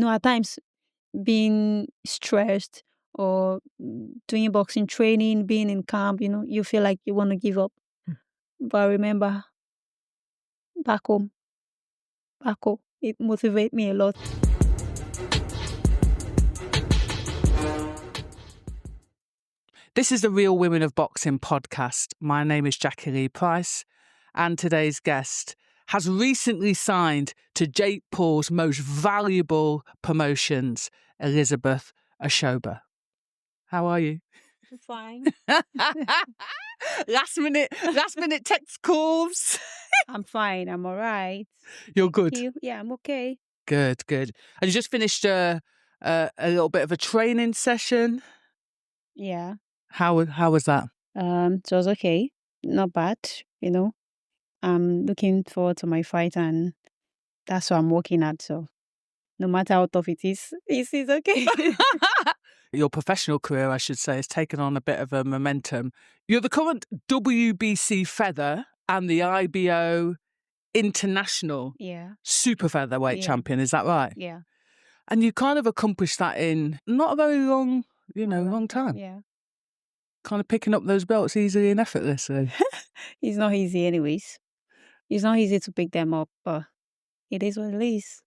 at times being stressed or doing boxing training, being in camp, you feel like you want to give up. But remember, back home, it motivates me a lot. This is the Real Women of Boxing podcast. My name is Jacqui-Lee Pryce, and today's guest has recently signed to Jake Paul's most valuable promotions, Elizabeth Oshoba. How are you? Fine. Last minute text calls. I'm fine. I'm all right. You're good. Thank you. Yeah, I'm okay. Good. And you just finished a little bit of a training session. Yeah. How was that? It was okay. Not bad. I'm looking forward to my fight, and that's what I'm working at. So no matter how tough it is okay. Your professional career, I should say, has taken on a bit of a momentum. You're the current WBC feather and the IBO international super featherweight champion. Is that right? Yeah. And you kind of accomplished that in not a very long time. Yeah. Kind of picking up those belts easily and effortlessly. It's not easy anyways. It's not easy to pick them up, but it is what it is.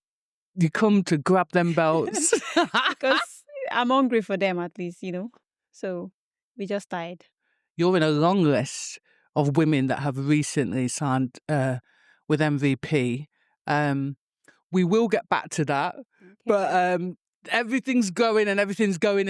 You come to grab them belts. Because I'm hungry for them at least, So we just tired. You're in a long list of women that have recently signed with MVP. We will get back to that. Okay. But everything's going in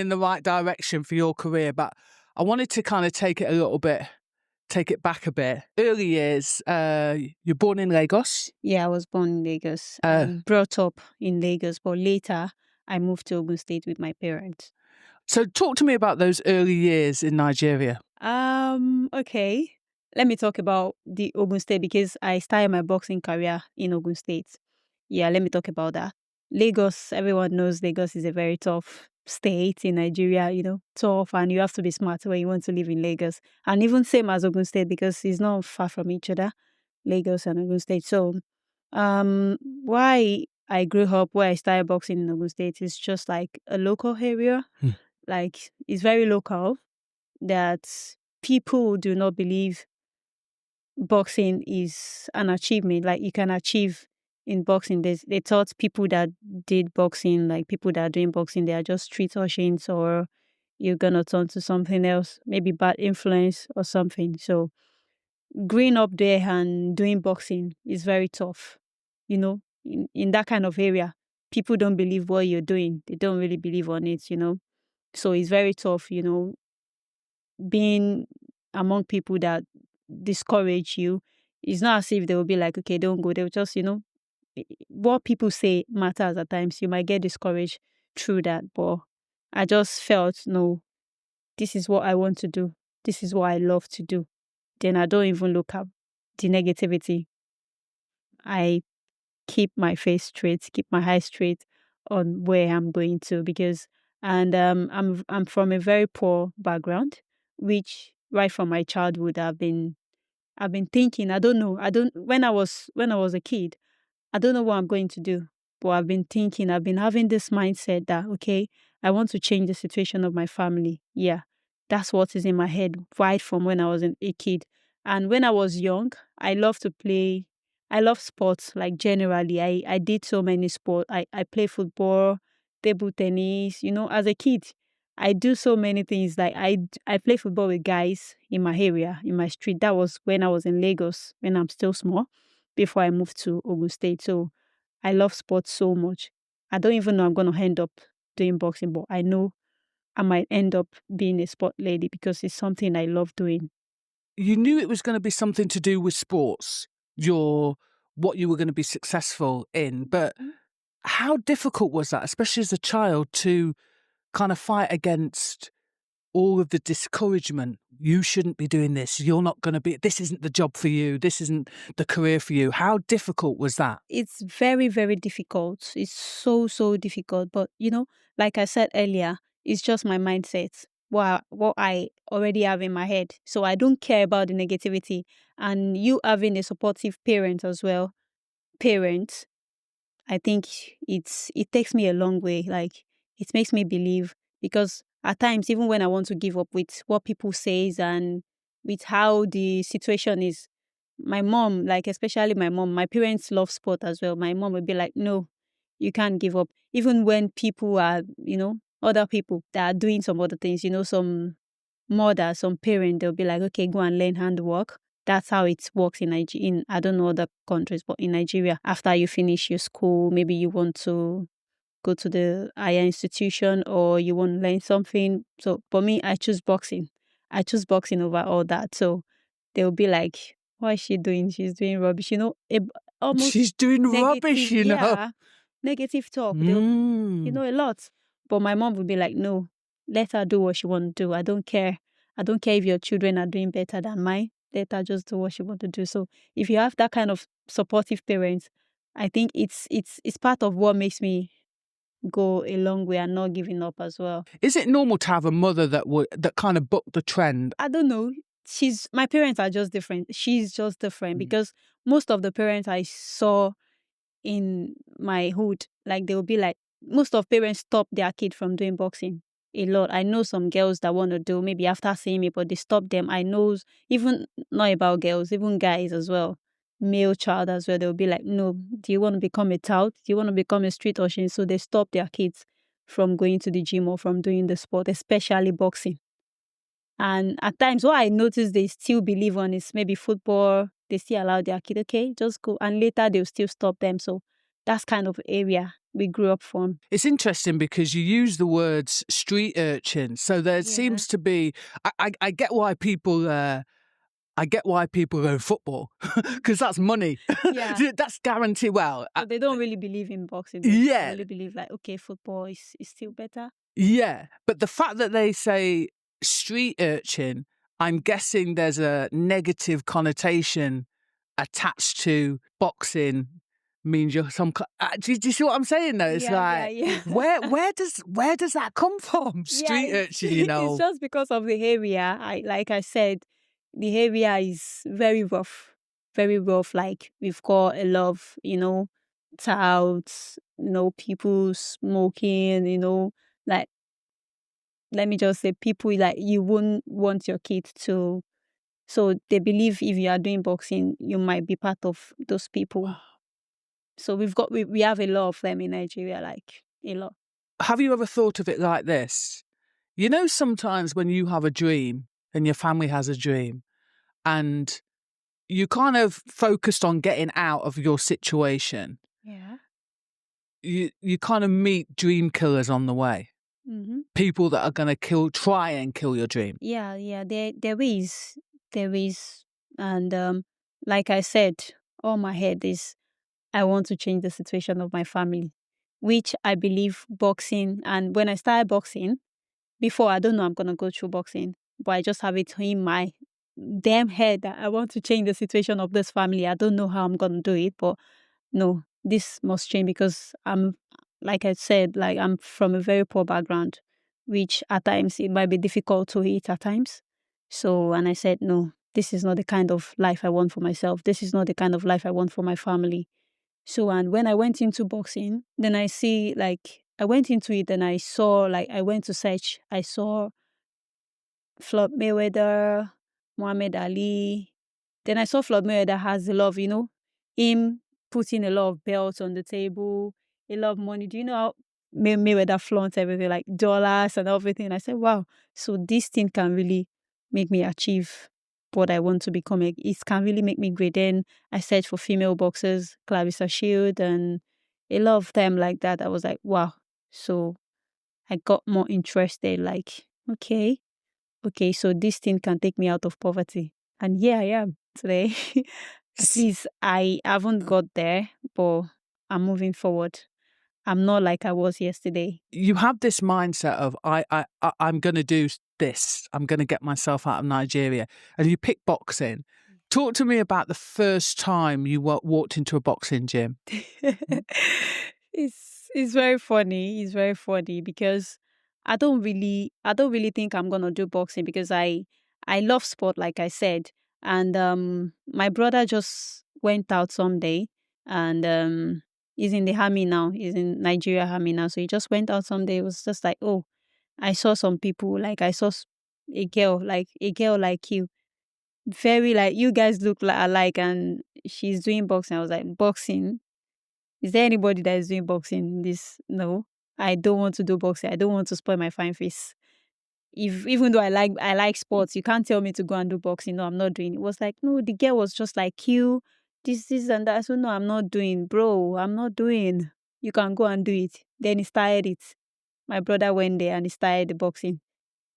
the right direction for your career. But I wanted to kind of take it back a bit. Early years, you're born in Lagos? Yeah, I was born in Lagos. Brought up in Lagos, but later I moved to Ogun State with my parents. So talk to me about those early years in Nigeria. Okay. Let me talk about the Ogun State because I started my boxing career in Ogun State. Yeah, let me talk about that. Lagos, everyone knows Lagos is a very tough state in Nigeria, tough, and you have to be smart when you want to live in Lagos. And even same as Ogun State because it's not far from each other, Lagos and Ogun State. So, why I grew up, where I started boxing in Ogun State is just like a local area. Like, it's very local that people do not believe boxing is an achievement. Like, you can achieve in boxing. They thought people that did boxing, like people that are doing boxing, they are just street urchins or you're going to turn to something else, maybe bad influence or something. So growing up there and doing boxing is very tough. In that kind of area, people don't believe what you're doing. They don't really believe on it, So it's very tough, being among people that discourage you. It's not as if they will be like, okay, don't go. They'll just, what people say matters at times. You might get discouraged through that, but I just felt, no, this is what I want to do. This is what I love to do. Then I don't even look at the negativity. I keep my face straight, keep my eyes straight on where I'm going to and I'm from a very poor background, which right from my childhood I've been thinking, when I was a kid, I don't know what I'm going to do, but I've been having this mindset that, okay, I want to change the situation of my family. Yeah, that's what is in my head right from when I was a kid. And when I was young, I love sports, like generally. I did so many sports. I play football, table tennis, as a kid. I do so many things. Like I play football with guys in my area, in my street. That was when I was in Lagos, when I'm still small, before I moved to Ogun State. So I love sports so much. I don't even know I'm going to end up doing boxing, but I know I might end up being a sport lady because it's something I love doing. You knew it was going to be something to do with sports, what you were going to be successful in, but how difficult was that, especially as a child, to kind of fight against all of the discouragement? You shouldn't be doing this. You're not going to be, this isn't the job for you. This isn't the career for you. How difficult was that? It's very, very difficult. It's so, so difficult. But, like I said earlier, it's just my mindset, what I already have in my head. So I don't care about the negativity. And you having a supportive parent as well, I think it takes me a long way. Like, it makes me believe, because at times, even when I want to give up with what people says and with how the situation is, my mom, like especially my mom, my parents love sport as well. My mom would be like, no, you can't give up. Even when people are, other people that are doing some other things, some mother, some parent, they'll be like, okay, go and learn handwork. That's how it works in Nigeria. In, I don't know other countries, but in Nigeria, after you finish your school, maybe you want to go to the higher institution or you want to learn something. So for me, I choose boxing. I choose boxing over all that. So they'll be like, what is she doing? She's doing rubbish. Almost She's doing rubbish, negative, you know. yeah, negative talk. They'll, Mm. a lot. But my mom would be like, no, let her do what she want to do. I don't care. I don't care if your children are doing better than mine. Let her just do what she want to do. So if you have that kind of supportive parents, I think it's part of what makes me go a long way and not giving up as well. Is it normal to have a mother that kind of booked the trend? I don't know. My parents are just different. She's just different because most of the parents I saw in my hood, like they will be like, most of parents stop their kid from doing boxing a lot. I know some girls that want to do maybe after seeing me, but they stop them. I know even not about girls, even guys as well, male child as well. They'll be like, no, do you want to become a tout? Do you want to become a street urchin? So they stop their kids from going to the gym or from doing the sport, especially boxing. And at times, what I notice they still believe on is maybe football. They still allow their kid, okay, just go. And later they'll still stop them. So that's kind of area we grew up from. It's interesting because you use the words street urchin. So there seems to be, I get why people, I get why people go football because that's money. Yeah. That's guaranteed. Well, So they don't really believe in boxing. They really believe like, okay, football is still better. Yeah. But the fact that they say street urchin, I'm guessing there's a negative connotation attached to boxing. Means you're some. Do you see what I'm saying? Though it's yeah. where does that come from? Street urchin, you know. It's just because of the area. Like I said, the area is very rough, very rough. Like we've got a lot of touts, people smoking, like let me just say people like you wouldn't want your kid to. So they believe if you are doing boxing, you might be part of those people. So we have a lot of them in Nigeria, like a lot. Have you ever thought of it like this? You know, sometimes when you have a dream and your family has a dream and you kind of focused on getting out of your situation. Yeah. You kind of meet dream killers on the way. Mm-hmm. People that are going to try and kill your dream. Yeah. There is. And like I said, all my head is, I want to change the situation of my family, which I believe boxing. And when I started boxing, before, I don't know I'm going to go through boxing, but I just have it in my damn head that I want to change the situation of this family. I don't know how I'm going to do it, but no, this must change because like I said, like I'm from a very poor background, which at times it might be difficult to eat at times. So, and I said, no, this is not the kind of life I want for myself. This is not the kind of life I want for my family. So, and when I went into boxing, then I went into it and I saw, I went to search, I saw Floyd Mayweather, Muhammad Ali. Then I saw Floyd Mayweather has a lot of, him putting a lot of belts on the table, a lot of money. Do you know how Mayweather flaunts everything, like dollars and everything? I said, wow, so this thing can really make me achieve what I want to become. It can really make me great. Then I searched for female boxers, Clarissa Shield, and a lot of them like that. I was like, wow. So I got more interested, like, okay, so this thing can take me out of poverty. And here I am today. At least I haven't got there, but I'm moving forward. I'm not like I was yesterday. You have this mindset of I'm going to do this. I'm going to get myself out of Nigeria, and you pick boxing. Talk to me about the first time you walked into a boxing gym. It's very funny. It's very funny because I don't really think I'm gonna do boxing because I love sport, like I said. And my brother just went out someday and He's in the army now. He's in Nigeria army now. So he just went out someday. It was just like, oh, I saw some people, like I saw a girl like you. Very like, you guys look alike, and she's doing boxing. I was like, boxing? Is there anybody that is doing boxing? This, no. I don't want to do boxing. I don't want to spoil my fine face. Even though I like sports, you can't tell me to go and do boxing. No, I'm not doing it. It was like, no, the girl was just like you, this and that. So no, I'm not doing, bro. I'm not doing. You can go and do it. Then he started it. My brother went there and he started the boxing.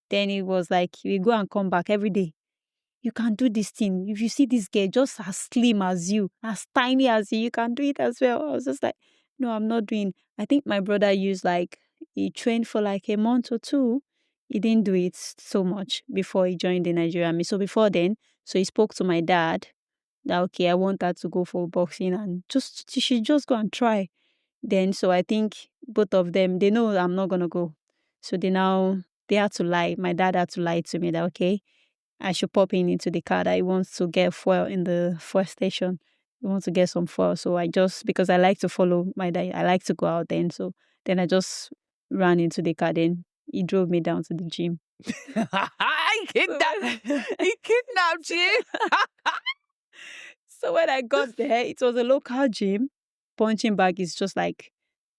Then he was like, we go and come back every day. You can do this thing. If you see this girl just as slim as you, as tiny as you can do it as well. I was just like, no, I'm not doing. I think my brother used he trained for like a month or two. He didn't do it so much before he joined the Nigerian Army. So before then, so he spoke to my dad that, okay, I want her to go for boxing and she should just go and try. Then, so I think both of them, they know I'm not going to go. So they had to lie. My dad had to lie to me that, okay, I should pop into the car that he wants to get fuel in the fuel station. He wants to get some fuel. So because I like to follow my dad, I like to go out then. So then I just ran into the car. Then he drove me down to the gym. He kidnapped you. So when I got there, it was a local gym. Punching bag is just like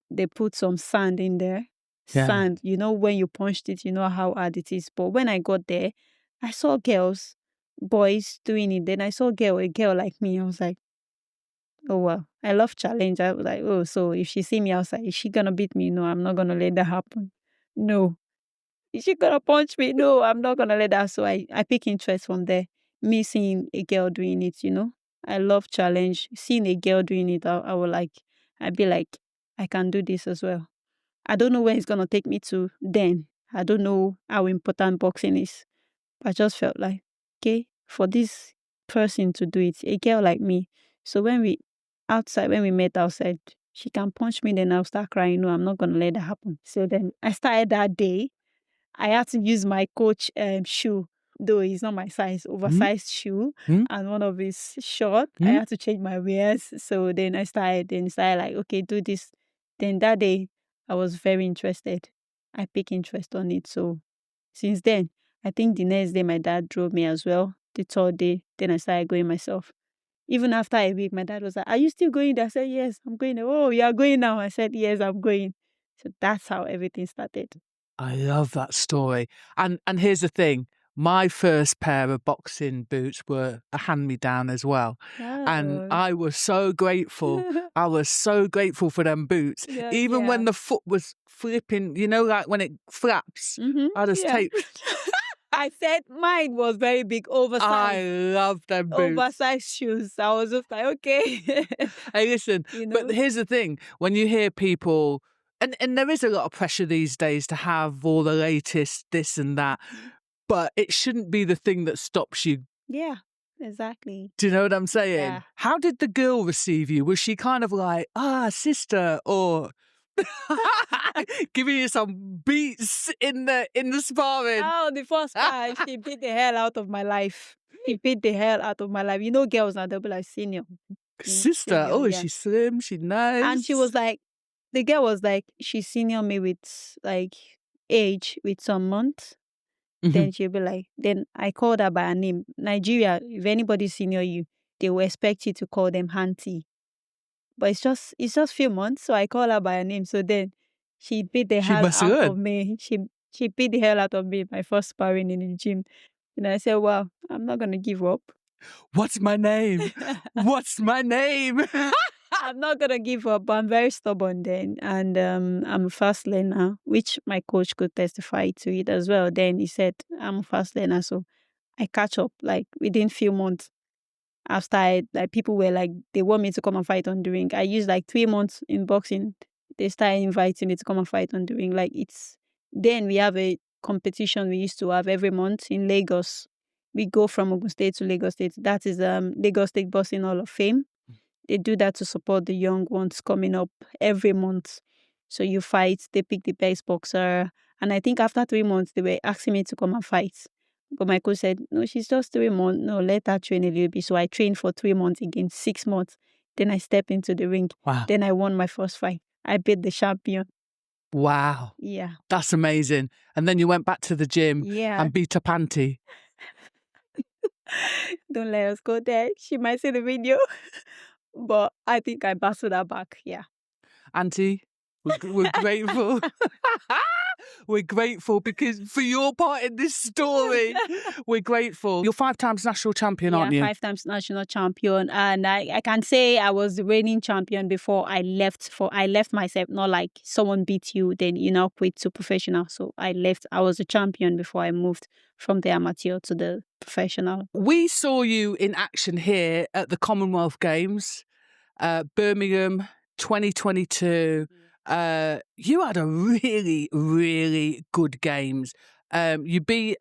they put some sand in there. Yeah. Sand, when you punched it, you know how hard it is. But when I got there, I saw boys doing it. Then I saw a girl like me. I was like, oh, wow. I love challenge. I was like, oh, so if she see me outside, is she going to beat me? No, I'm not going to let that happen. No. Is she going to punch me? No, I'm not going to let that. So I pick interest from there. Me seeing a girl doing it, I love challenge. Seeing a girl doing it, I'd be like, I can do this as well. I don't know where it's going to take me to then. I don't know how important boxing is. But I just felt like, okay, for this person to do it, a girl like me. So when we met outside, she can punch me, then I'll start crying. No, I'm not going to let that happen. So then I started that day. I had to use my coach shoe, though it's not my size, oversized shoe, and one of his short. I had to change my wears. So then I started like, okay, do this. Then that day, I was very interested. I picked interest on it. So since then, I think the next day my dad drove me as well. The third day, then I started going myself. Even after a week, my dad was like, are you still going there? I said, yes, I'm going there. Oh, you are going now? I said, yes, I'm going. So that's how everything started. I love that story. And here's the thing. My first pair of boxing boots were a hand-me-down as well. Oh. And I was so grateful. I was so grateful for them boots. Even when the foot was flipping, like when it flaps, I just take... I said mine was very big, oversized. I love them boots. Oversized shoes. I was just like, okay. Hey, listen, but here's the thing. When you hear people... And there is a lot of pressure these days to have all the latest this and that, but it shouldn't be the thing that stops you. Yeah, exactly. Do you know what I'm saying? Yeah. How did the girl receive you? Was she kind of like, sister, or giving you some beats in the sparring? Oh, the first time she beat the hell out of my life. She beat the hell out of my life. Girls now, they'll be like, senior. Sister, senior, is she slim? She nice? And she was like, the girl was like, she's senior me with like age, with some months. Then she'll be like, then I called her by her name. Nigeria, if anybody senior you, they will expect you to call them auntie. But it's just few months, so I call her by her name. So then she beat the hell out of me. She beat the hell out of me my first sparring in the gym. And I said, wow, I'm not gonna give up. What's my name? What's my name? I'm not gonna give up, but I'm very stubborn then, and I'm a fast learner, which my coach could testify to it as well. Then he said I'm a fast learner, so I catch up like within few months. After people were like, they want me to come and fight on the ring. I used like 3 months in boxing. They started inviting me to come and fight on the ring. Then we have a competition we used to have every month in Lagos. We go from Ogun State to Lagos State. That is Lagos State Boxing Hall of Fame. They do that to support the young ones coming up every month. So you fight, they pick the best boxer. And I think after 3 months, they were asking me to come and fight. But my coach said, no, she's just 3 months. No, let her train a little bit. So I trained for 3 months again, 6 months. Then I stepped into the ring. Wow. Then I won my first fight. I beat the champion. Wow. Yeah. That's amazing. And then you went back to the gym Yeah. and beat up Auntie. Don't let us go there. She might see the video. But I think I battled her back. Yeah. Auntie, we're grateful. We're grateful because for your part in this story, we're grateful. You're 5 times national champion, aren't you? 5 times national champion. And I can say I was the reigning champion before I left myself, not like someone beat you, then you now quit to professional. So I was a champion before I moved from the amateur to the professional. We saw you in action here at the Commonwealth Games, Birmingham 2022. You had a really, really good games. You beat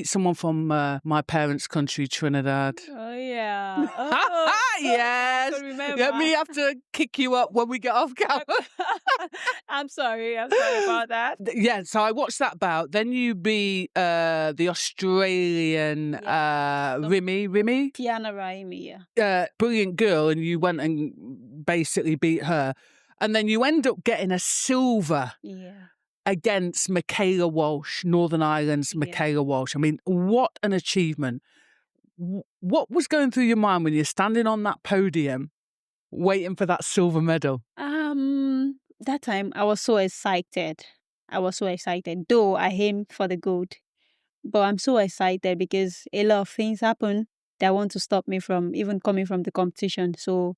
someone from my parents' country, Trinidad. Oh yeah. Oh, yes. I remember. Let me have to kick you up when we get off camera. I'm sorry about that. Yeah, so I watched that bout. Then you beat the Australian Rimi. Piana Raimi, yeah. Brilliant girl, and you went and basically beat her. And then you end up getting a silver against Michaela Walsh, Northern Ireland's Michaela Walsh. I mean, what an achievement. What was going through your mind when you're standing on that podium waiting for that silver medal? That time I was so excited. Though I aimed for the gold. But I'm so excited because a lot of things happen that want to stop me from even coming from the competition. So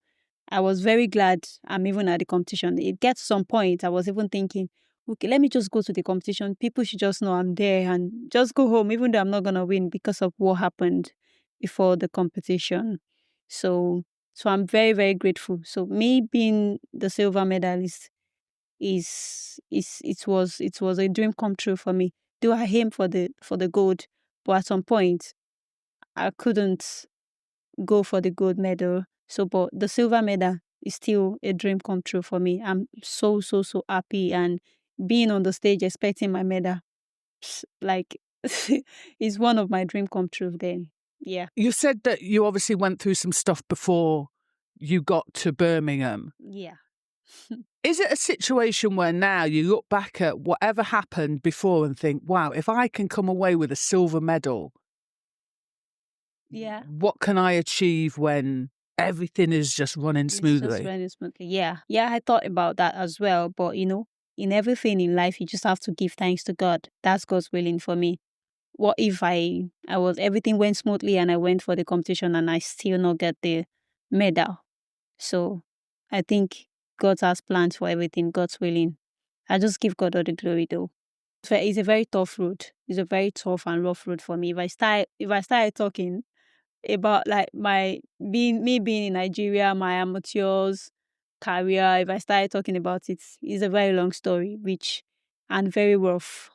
I was very glad I'm even at the competition. It gets to some point, I was even thinking, okay, let me just go to the competition. People should just know I'm there and just go home, even though I'm not going to win because of what happened before the competition. So I'm very, very grateful. So me being the silver medalist it was a dream come true for me. Though I aimed for the gold, but at some point I couldn't go for the gold medal. So, but the silver medal is still a dream come true for me. I'm so happy, and being on the stage expecting my medal, like, is one of my dream come true. Then, yeah. You said that you obviously went through some stuff before you got to Birmingham. Yeah. Is it a situation where now you look back at whatever happened before and think, wow, if I can come away with a silver medal, what can I achieve when everything is just running smoothly? It's just running smoothly. Yeah. I thought about that as well. But in everything in life, you just have to give thanks to God. That's God's willing for me. What if everything went smoothly and I went for the competition and I still not get the medal? So I think God has plans for everything. God's willing. I just give God all the glory though. It's a very tough road. It's a very tough and rough road for me. If I start talking about like being in Nigeria, my amateurs career, if I started talking about it, it's a very long story, and very rough.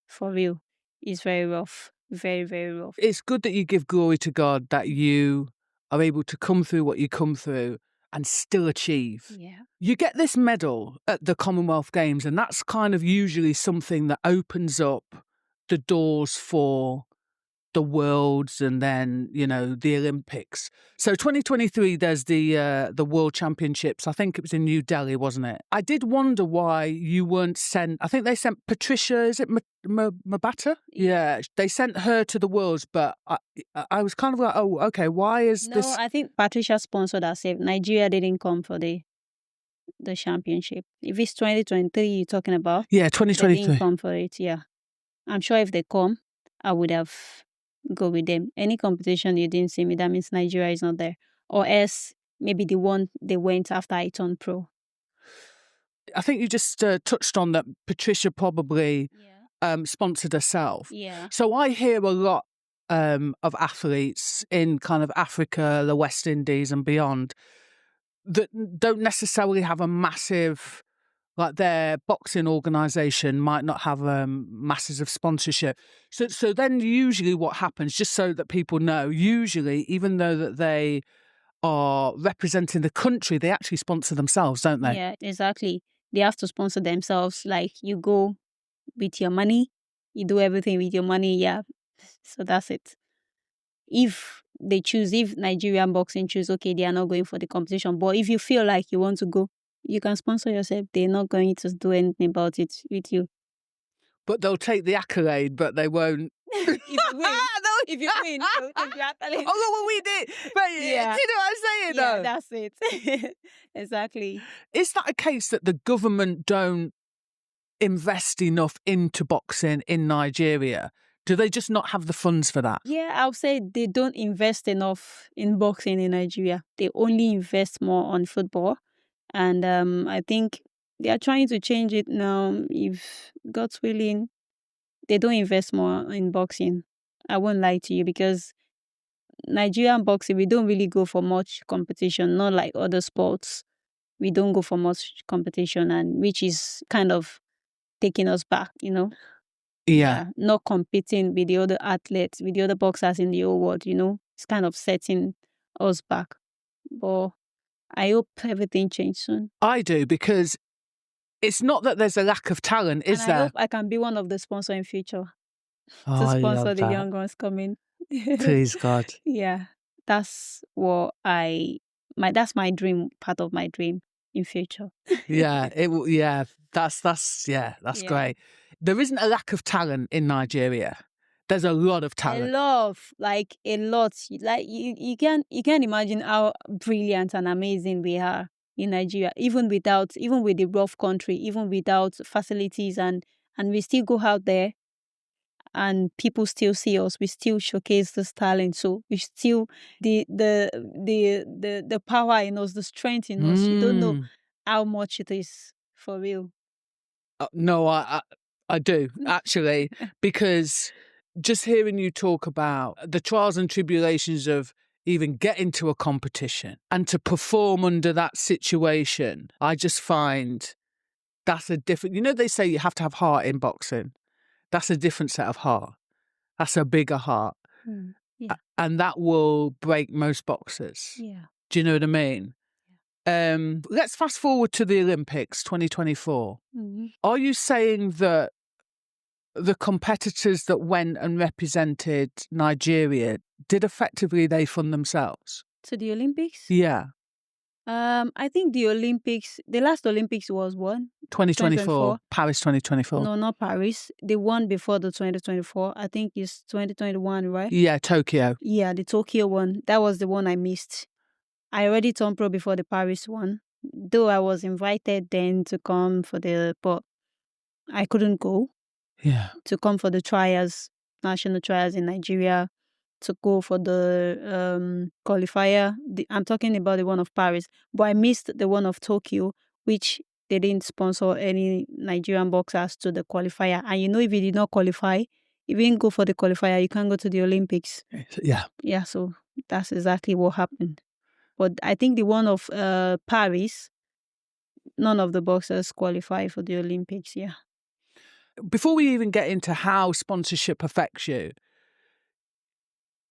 For real. It's very rough. Very, very rough. It's good that you give glory to God that you are able to come through what you come through and still achieve. Yeah. You get this medal at the Commonwealth Games, and that's kind of usually something that opens up the doors for the Worlds and then, the Olympics. So 2023, there's the World Championships. I think it was in New Delhi, wasn't it? I did wonder why you weren't sent. I think they sent Patricia, is it Mabata? Yeah, they sent her to the Worlds, but I was kind of like, oh, okay, why is this? No, I think Patricia sponsored herself. Nigeria didn't come for the championship. If it's 2023 you're talking about. Yeah, 2023. They didn't come for it, yeah. I'm sure if they come, I would have go with them. Any competition you didn't see me, that means Nigeria is not there. Or else, maybe the one they went after I turned pro. I think you just touched on that Patricia probably sponsored herself. Yeah. So I hear a lot of athletes in kind of Africa, the West Indies and beyond that don't necessarily have a massive, like their boxing organisation might not have masses of sponsorship. So then usually what happens, just so that people know, usually even though that they are representing the country, they actually sponsor themselves, don't they? Yeah, exactly. They have to sponsor themselves. Like you go with your money, you do everything with your money. Yeah. So that's it. If they choose, if Nigerian boxing choose, okay, they are not going for the competition. But if you feel like you want to go, you can sponsor yourself. They're not going to do anything about it with you. But they'll take the accolade, but they won't. If you win, if you win, they'll take the accolade. Oh, well, we did. But Yeah. do you know what I'm saying, Yeah, though? that's it. Exactly. Is that a case that the government don't invest enough into boxing in Nigeria? Do they just not have the funds for that? Yeah, I'll say they don't invest enough in boxing in Nigeria. They only invest more on football. And I think they are trying to change it now. If God's willing, they don't invest more in boxing. I won't lie to you, because Nigerian boxing, we don't really go for much competition, not like other sports. We don't go for much competition, and which is kind of taking us back, you know? Yeah. Not competing with the other athletes, with the other boxers in the whole world, you know? It's kind of setting us back. But I hope everything changes soon. I do, because it's not that there's a lack of talent, is and there? I hope I can be one of the sponsors in future Oh, to I sponsor love the that. young ones coming. Please, God. Yeah, that's what that's my dream, part of my dream in future. Yeah, that's Yeah. great. There isn't a lack of talent in Nigeria. There's a lot of I talent. love, like, a lot. Like, you can't imagine how brilliant and amazing we are in Nigeria, even with the rough country, even without facilities, and we still go out there and people still see us. We still showcase this talent. So we still the power in us, the strength in us. You don't know how much it is, for real. No, I do, actually, because just hearing you talk about the trials and tribulations of even getting to a competition and to perform under that situation, I just find that's a different, they say you have to have heart in boxing. That's a different set of heart. That's a bigger heart. Yeah. And that will break most boxers. Yeah. Do you know what I mean? Let's fast forward to the Olympics 2024. Mm-hmm. Are you saying that the competitors that went and represented Nigeria did effectively they fund themselves? To the Olympics? Yeah. I think the last Olympics was what? 2024. Paris 2024. No, not Paris. The one before the 2024. I think it's 2021, right? Yeah, Tokyo. Yeah, the Tokyo one. That was the one I missed. I already turned pro before the Paris one, though I was invited then to come but I couldn't go. Yeah. To come for the trials, national trials in Nigeria, to go for the qualifier. I'm talking about the one of Paris, but I missed the one of Tokyo, which they didn't sponsor any Nigerian boxers to the qualifier. And if you did not qualify, if you didn't go for the qualifier, you can't go to the Olympics. Yeah. Yeah, so that's exactly what happened. But I think the one of Paris, none of the boxers qualify for the Olympics, yeah. Before we even get into how sponsorship affects you,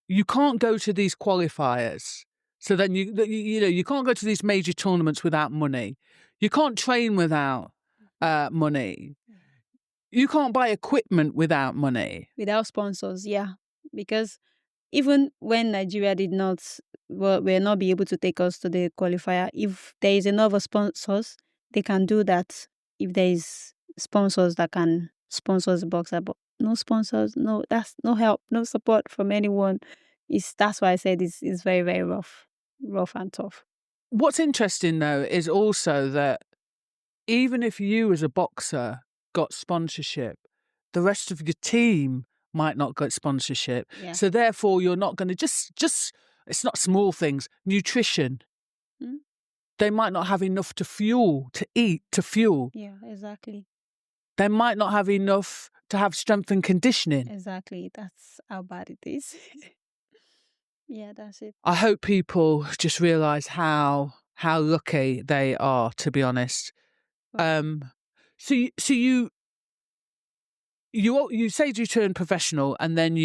you can't go to these qualifiers. So then you can't go to these major tournaments without money. You can't train without money. You can't buy equipment without money. Without sponsors, yeah. Because even when Nigeria will not be able to take us to the qualifier, if there is enough sponsors, they can do that. If there is sponsors that can sponsor the boxer, but no sponsors, that's no help, no support from anyone. That's why I said it's very, very rough and tough. What's interesting, though, is also that even if you as a boxer got sponsorship, the rest of your team might not get sponsorship. Yeah. So therefore, you're not going to just it's not small things. Nutrition. They might not have enough to eat. Yeah, exactly. They might not have enough to have strength and conditioning. Exactly. That's how bad it is. Yeah, that's it. I hope people just realise how lucky they are, to be honest. So you said you turned professional, and then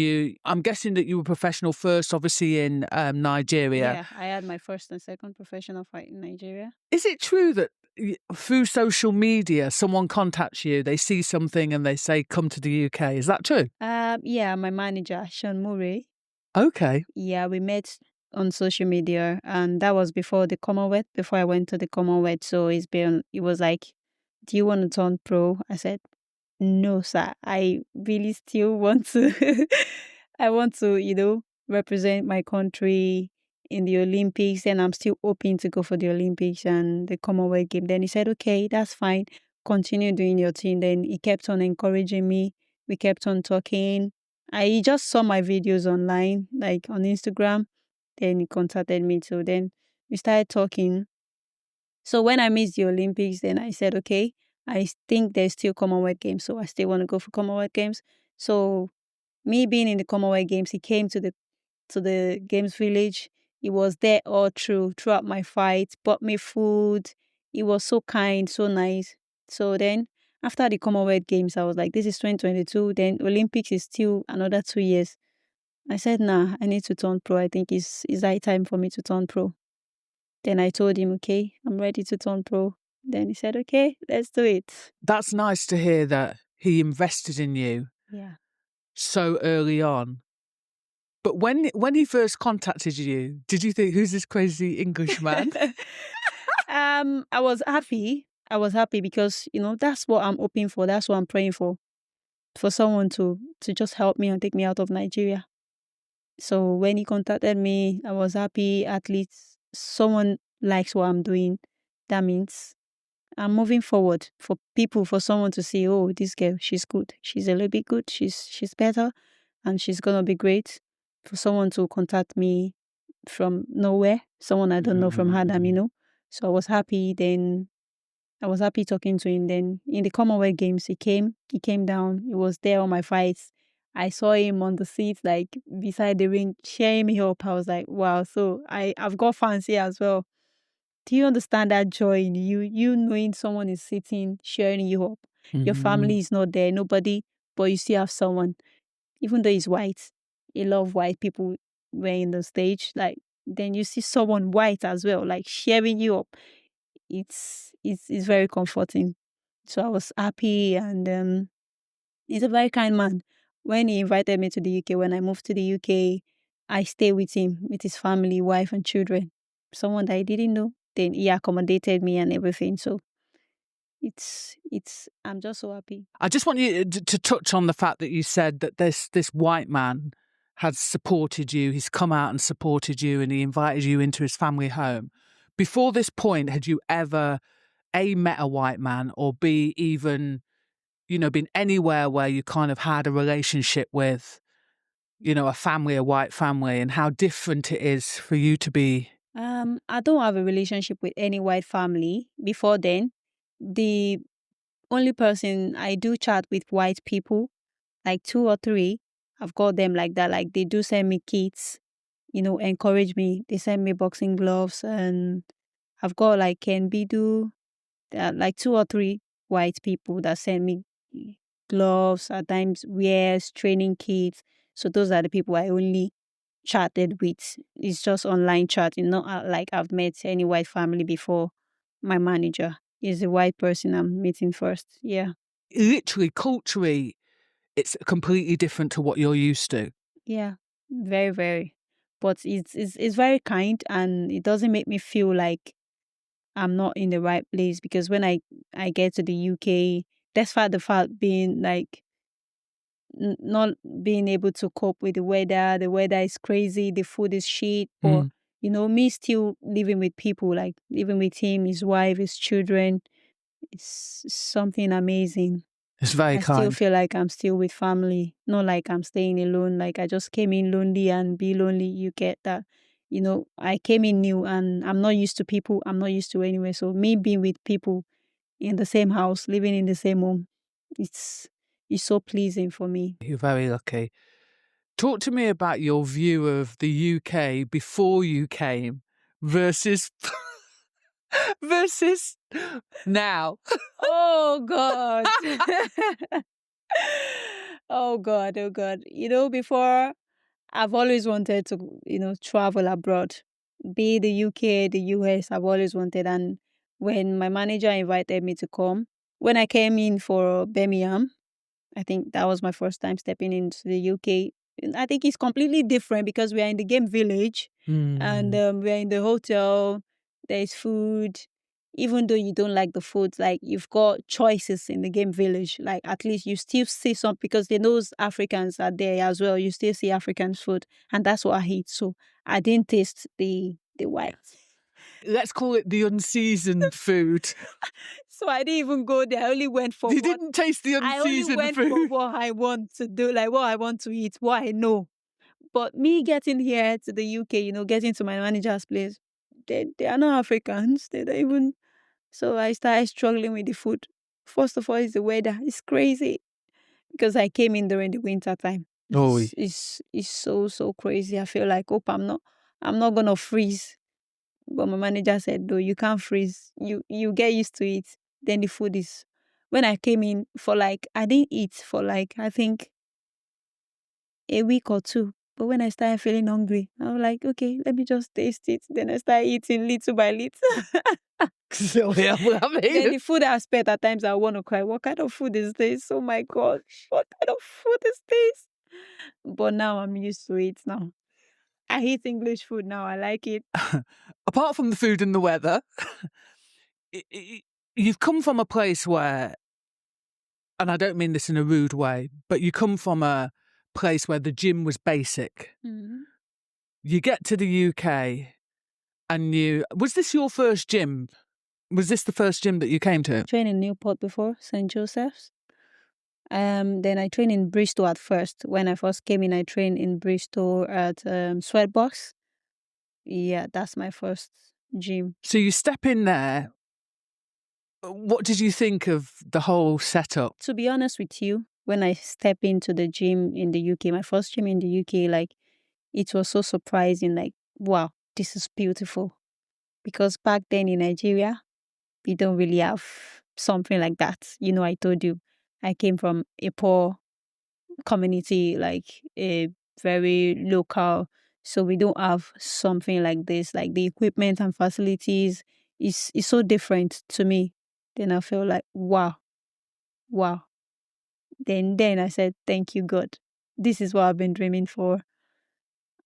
I'm guessing that you were professional first, obviously, in Nigeria. Yeah, I had my first and second professional fight in Nigeria. Is it true that through social media, someone contacts you, they see something and they say, come to the UK? Is that true? Yeah, my manager, Sean Murray, Okay. Yeah, we met on social media, and that was before the Commonwealth, before I went to the Commonwealth. So it was like, do you want to turn pro? I said, no, sir. I really still want to, I want to, represent my country in the Olympics, and I'm still hoping to go for the Olympics and the Commonwealth game. Then he said, okay, that's fine. Continue doing your thing. Then he kept on encouraging me. We kept on talking. I just saw my videos online, like on Instagram. Then he contacted me too. Then we started talking. So when I missed the Olympics, then I said, okay, I think there's still Commonwealth Games, so I still want to go for Commonwealth Games. So me being in the Commonwealth Games, he came to the Games Village. He was there all throughout my fight, bought me food. He was so kind, so nice. So then after the Commonwealth Games, I was like, this is 2022. Then Olympics is still another 2 years. I said, nah, I need to turn pro. I think it's high time for me to turn pro. Then I told him, okay, I'm ready to turn pro. Then he said, okay, let's do it. That's nice to hear that he invested in you Yeah. so early on. But when he first contacted you, did you think, who's this crazy Englishman? I was happy. I was happy because, that's what I'm hoping for. That's what I'm praying for someone to just help me and take me out of Nigeria. So when he contacted me, I was happy. At least someone likes what I'm doing. That means I'm moving forward for someone to see, oh, this girl, she's good. She's a little bit good. She's better, and she's gonna be great. For someone to contact me from nowhere, someone I don't know from Adam. So I was happy. Then I was happy talking to him. Then in the Commonwealth Games, he came down. He was there on my fights. I saw him on the seat, like beside the ring, cheering me up. I was like, wow. So I've got fans here as well. Do you understand that joy in you? You knowing someone is sitting, cheering you up. Your family is not there, nobody, but you still have someone. Even though he's white, a lot of white people were in the stage. Like then you see someone white as well, like cheering you up. It's very comforting. So I was happy, and he's a very kind man. When he invited me to the UK, when I moved to the UK, I stayed with him, with his family, wife and children. Someone that I didn't know. Then he accommodated me and everything. So I'm just so happy. I just want you to touch on the fact that you said that this white man had supported you. He's come out and supported you, and he invited you into his family home. Before this point, had you ever A, met a white man, or B, even, been anywhere where you kind of had a relationship with, a family, a white family, and how different it is for you to be? I don't have a relationship with any white family before then. The only person I do chat with white people, like 2 or 3, I've got them like that. Like they do send me kits, encourage me. They send me boxing gloves, and I've got like Ken Bidu, like 2 or 3 white people that send me gloves, at times wears, training kits. So those are the people I only chatted with. It's just online chatting, not like I've met any white family before. My manager is a white person I'm meeting first. Yeah. Literally, culturally, it's completely different to what you're used to. Yeah. Very, very. But it's very kind, and it doesn't make me feel like I'm not in the right place, because when I get to the UK, despite the fact being like not being able to cope with the weather is crazy, the food is shit, but me still living with people, like living with him, his wife, his children, it's something amazing. It's very I still kind. feel like I'm still with family, not like I'm staying alone. Like I just came in lonely and be lonely. You get that. I came in new and I'm not used to people. I'm not used to anywhere. So me being with people in the same house, living in the same home, it's so pleasing for me. You're very lucky. Talk to me about your view of the UK before you came versus versus now. Oh God. Oh God, oh God. Before, I've always wanted to, travel abroad. Be the UK, the US, I've always wanted. And when my manager invited me to come, when I came in for Birmingham, I think that was my first time stepping into the UK. I think it's completely different because we are in the game village and we are in the hotel. There's food. Even though you don't like the food, like you've got choices in the game village. Like at least you still see some because they know Africans are there as well. You still see African food, and that's what I eat. So I didn't taste the white. Let's call it the unseasoned food. So I didn't even go there. I only went for You didn't taste the unseasoned I only went food. for what I want to do, like what I want to eat, what I know. But me getting here to the UK, getting to my manager's place, they are not Africans. They don't even. So I started struggling with the food. First of all, it's the weather. It's crazy because I came in during the winter time. It's so crazy. I feel like, I'm not gonna freeze. But my manager said, no, you can't freeze. You get used to it. Then the food is. When I came in I didn't eat for I think a week or two. But when I started feeling hungry, I was like, okay, let me just taste it. Then I started eating little by little. So, yeah, Then the food aspect, at times I want to cry. What kind of food is this? Oh my God. What kind of food is this? But now I'm used to it now. I eat English food now. I like it. Apart from the food and the weather, you've come from a place where, and I don't mean this in a rude way, but you come from a place where the gym was basic. Mm-hmm. You get to the UK and was this your first gym? Was this the first gym that you came to? I trained in Newport before, St. Joseph's. Then I trained in Bristol at first. When I first came in, I trained in Bristol at Sweatbox. Yeah, that's my first gym. So you step in there. What did you think of the whole setup? To be honest with you, when I step into the gym in the UK, my first gym in the UK, it was so surprising. Like, wow, this is beautiful. Because back then in Nigeria, we don't really have something like that. I told you, I came from a poor community, like a very local. So we don't have something like this. Like the equipment and facilities is so different to me. Then I feel like, wow. Then I said, thank you, God. This is what I've been dreaming for.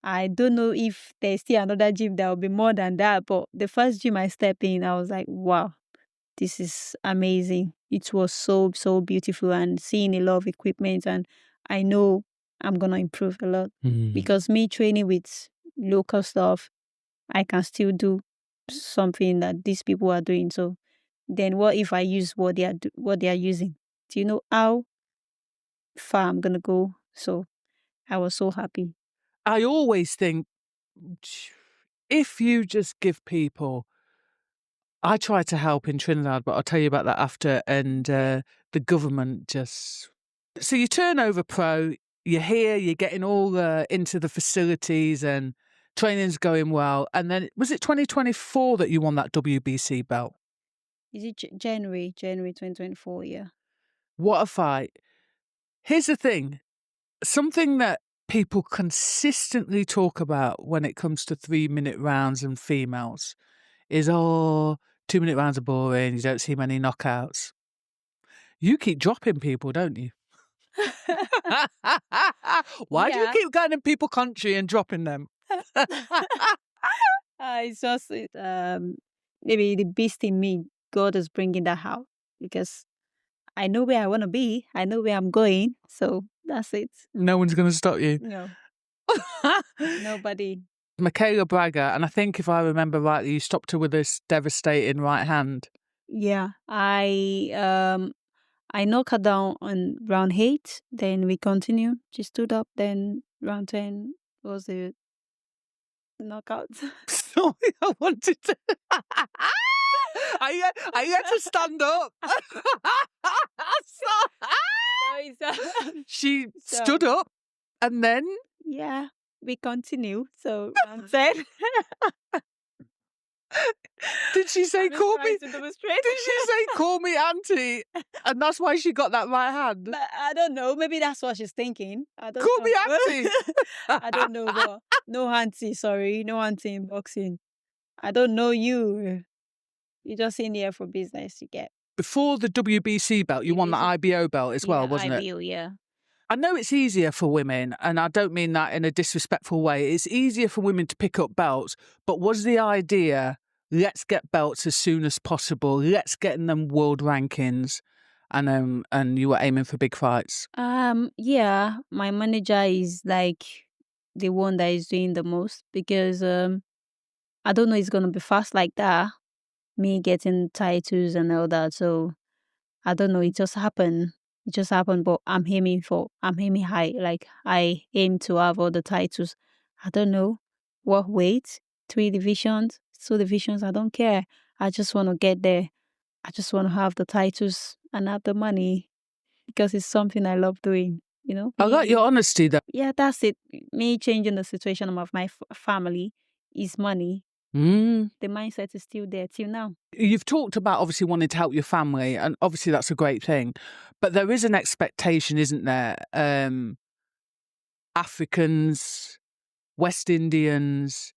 I don't know if there's still another gym that will be more than that, but the first gym I stepped in, I was like, wow, this is amazing. It was so beautiful and seeing a lot of equipment, and I know I'm going to improve a lot because me training with local stuff, I can still do something that these people are doing. So then what if I use what they are using? Do you know how far I'm going to go? So I was so happy. I always think if you just give people, I try to help in Trinidad, but I'll tell you about that after. And the government just, so you turn over pro, you're here, you're getting all into the facilities and training's going well. And then was it 2024 that you won that WBC belt? Is it January 2024? Yeah. What a fight. Here's the thing. Something that people consistently talk about when it comes to 3-minute rounds and females is, 2-minute rounds are boring. You don't see many knockouts. You keep dropping people, don't you? Why do you keep going in people's country and dropping them? It's just maybe the beast in me. God is bringing that out because I know where I want to be. I know where I'm going. So that's it. No one's going to stop you. No. Nobody. Michaela Braga, and I think if I remember rightly, you stopped her with this devastating right hand. Yeah, I knocked her down on round 8. Then we continued. She stood up. Then round 10 was the knockout. Sorry, I wanted to. I had to stand up. She stood up, and then yeah, we continue. So round 10. Did she say call me? Did she say call me auntie? And that's why she got that right hand. But I don't know. Maybe that's what she's thinking. I don't call know. Me auntie. I don't know. But no auntie. Sorry, no auntie in boxing. I don't know you. You're just in here for business. You get. Before the WBC belt, you won the IBO belt as well, wasn't IBO, yeah. I know it's easier for women, and I don't mean that in a disrespectful way. It's easier for women to pick up belts, but was the idea, let's get belts as soon as possible, let's get in them world rankings, and you were aiming for big fights? Yeah, my manager is like the one that is doing the most because I don't know it's gonna be fast like that. Me getting titles and all that. So I don't know. It just happened. It just happened. But I'm aiming high. Like I aim to have all the titles. I don't know what weight, 3 divisions, 2 divisions. I don't care. I just want to get there. I just want to have the titles and have the money because it's something I love doing. You know. I like your honesty, though. Yeah, that's it. Me changing the situation of my family is money. Mm. The mindset is still there till now. You've talked about obviously wanting to help your family, and obviously that's a great thing. But there is an expectation, isn't there? Africans, West Indians,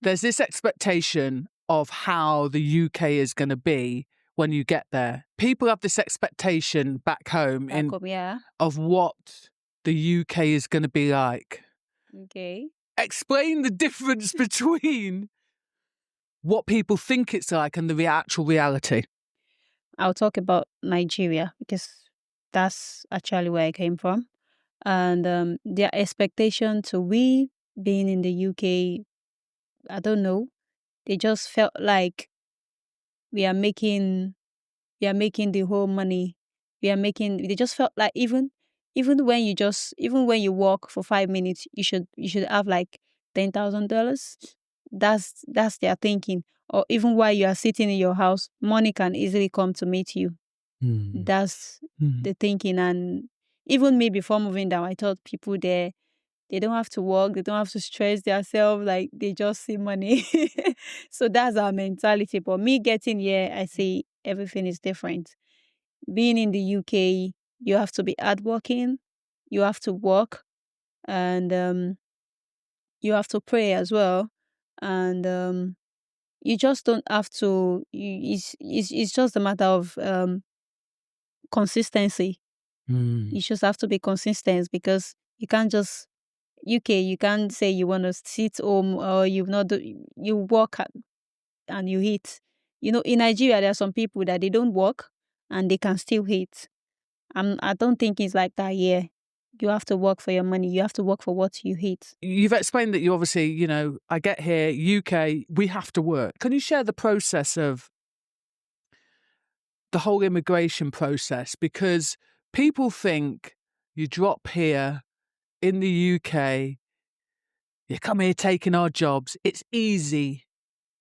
there's this expectation of how the UK is going to be when you get there. People have this expectation back home Yeah. of what the UK is going to be like. Okay. Explain the difference between what people think it's like and the actual reality. I'll talk about Nigeria because that's actually where I came from. And their expectation to we being in the UK, I don't know. They just felt like we are making the whole money. They just felt like even when you walk for 5 minutes, you should have like $10,000. That's their thinking. Or even while you are sitting in your house, money can easily come to meet you. That's the thinking. And even me before moving down, I thought people there, they don't have to work, they don't have to stress themselves, like they just see money. So that's our mentality. But me getting here, I see everything is different. Being in the UK, you have to be hardworking, you have to work, and you have to pray as well. And you just don't have to. It's just a matter of consistency. You just have to be consistent because you can't just UK. You can't say you want to sit home or you work and you eat. You know, in Nigeria there are some people that they don't work and they can still eat. I don't think it's like that here. You have to work for your money. You have to work for what you eat. You've explained that you obviously, I get here, UK, we have to work. Can you share the process of the whole immigration process? Because people think you drop here in the UK, you come here taking our jobs, it's easy.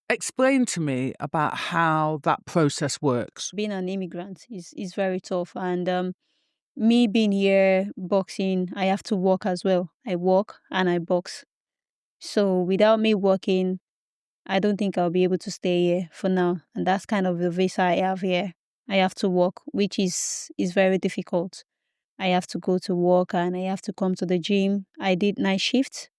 Explain to me about how that process works. Being an immigrant is very tough. And me being here boxing, I have to work as well. I work and I box. So without me working, I don't think I'll be able to stay here for now. And that's kind of the visa I have here. I have to work, which is very difficult. I have to go to work and I have to come to the gym. I did night shift.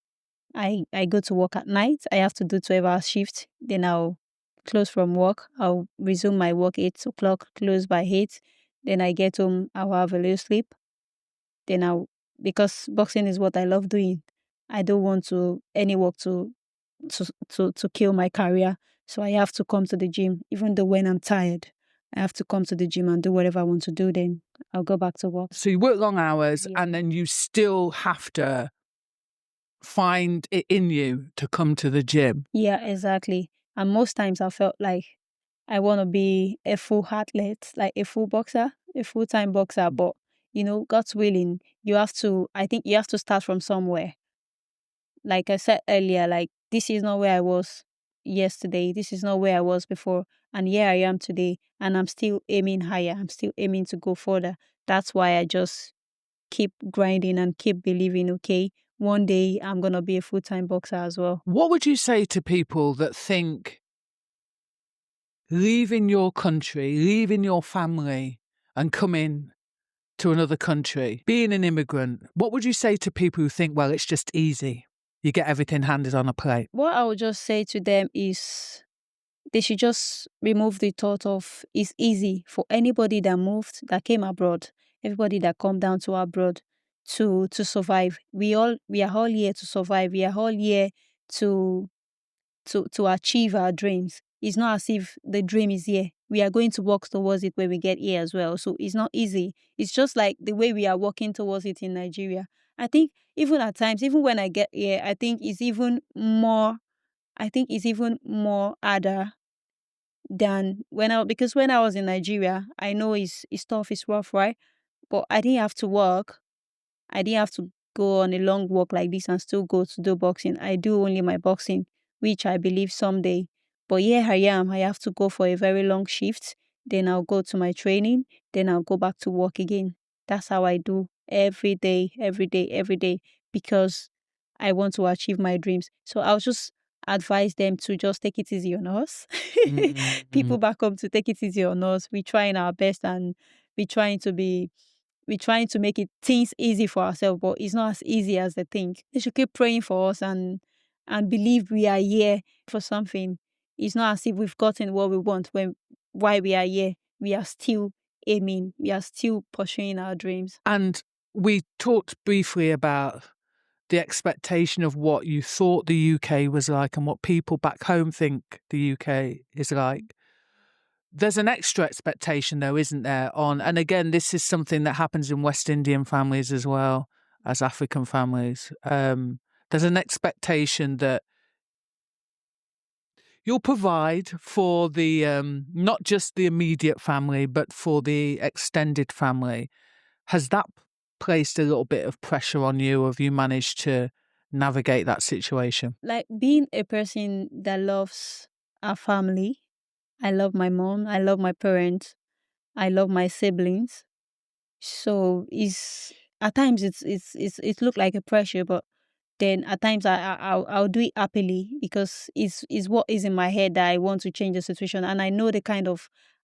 I go to work at night. I have to do 12-hour shift. Then I'll close from work. I'll resume my work 8 o'clock, close by 8. Then I get home, I'll have a little sleep. Then because boxing is what I love doing. I don't want any work to kill my career. So I have to come to the gym. Even though when I'm tired, I have to come to the gym and do whatever I want to do. Then I'll go back to work. So you work long hours, Yeah. and then you still have to find it in you to come to the gym. Yeah, exactly. And most times I felt like I want to be a full athlete, like a full boxer, a full-time boxer. But, God's willing, I think you have to start from somewhere. Like I said earlier, like this is not where I was yesterday. This is not where I was before. And here I am today. And I'm still aiming higher. I'm still aiming to go further. That's why I just keep grinding and keep believing, okay, one day I'm going to be a full-time boxer as well. What would you say to people that think leaving your country, leaving your family and coming to another country, being an immigrant, what would you say to people who think, well, it's just easy? You get everything handed on a plate. What I would just say to them is they should just remove the thought of it's easy for anybody that moved, that came abroad, everybody that come down to abroad. to survive. We are all here to survive. We are all here to achieve our dreams. It's not as if the dream is here. We are going to work towards it when we get here as well. So it's not easy. It's just like the way we are working towards it in Nigeria. I think even at times, even when I get here, I think it's even more harder than because when I was in Nigeria, I know it's tough, it's rough, right? But I didn't have to work. I didn't have to go on a long walk like this and still go to do boxing. I do only my boxing, which I believe someday. But here I am. I have to go for a very long shift. Then I'll go to my training. Then I'll go back to work again. That's how I do every day, every day, every day, because I want to achieve my dreams. So I'll just advise them to just take it easy on us. People back home to take it easy on us. We're trying our best and we're trying to be we're trying to make it things easy for ourselves, but it's not as easy as they think. They should keep praying for us and believe we are here for something. It's not as if we've gotten what we want why we are here. We are still aiming. We are still pursuing our dreams. And we talked briefly about the expectation of what you thought the UK was like and what people back home think the UK is like. There's an extra expectation, though, isn't there? And again, this is something that happens in West Indian families as well as African families. There's an expectation that you'll provide for the not just the immediate family, but for the extended family. Has that placed a little bit of pressure on you, or have you managed to navigate that situation? Like being a person that loves our family, I love my mom, I love my parents, I love my siblings. So it's at times it look like a pressure, but then at times I'll do it happily because it's what is in my head that I want to change the situation, and I know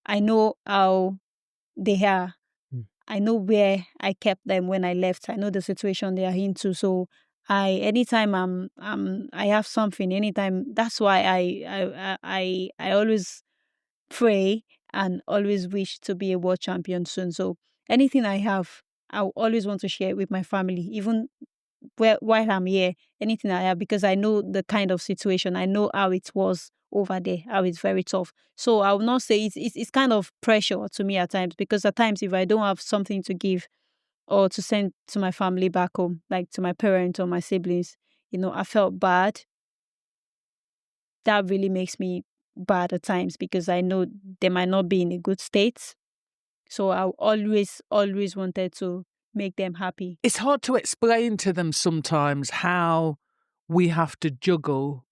I know how they are. I know where I kept them when I left. I know the situation they are into. So anytime I have something, anytime that's why I always pray and always wish to be a world champion soon. So anything I have, I always want to share it with my family, even while I'm here, anything I have, because I know the kind of situation, I know how it was over there, how it's very tough. So I will not say it's kind of pressure to me at times, because at times if I don't have something to give or to send to my family back home, like to my parents or my siblings, I felt bad. That really makes me bad at times because I know they might not be in a good state. So I always wanted to make them happy. It's hard to explain to them sometimes how we have to juggle,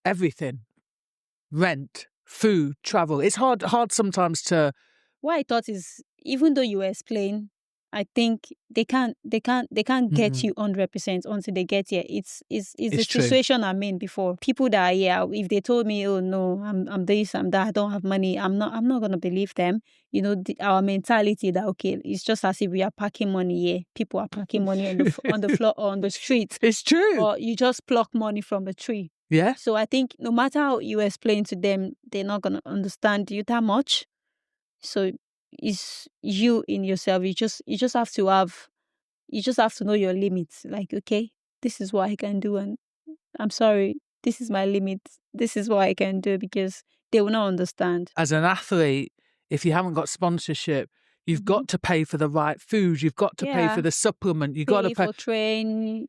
everything. Rent, food, travel. It's hard sometimes to... What I thought is, even though you explain, I think they can't get you 100% until they get here. It's the situation I'm in before. People that are here, if they told me, oh no, I'm this, I'm that, I don't have money, I'm not gonna believe them. Our mentality that okay, it's just as if we are packing money here. People are packing money on the floor or on the street. It's true. Or you just pluck money from the tree. Yeah. So I think no matter how you explain to them, they're not gonna understand you that much. So it's you in yourself. You just have to know your limits. Like, okay, this is what I can do, and I'm sorry, this is my limit. This is what I can do, because they will not understand. As an athlete, if you haven't got sponsorship, you've got to pay for the right food. You've got to pay for the supplement. You've got to pay for train.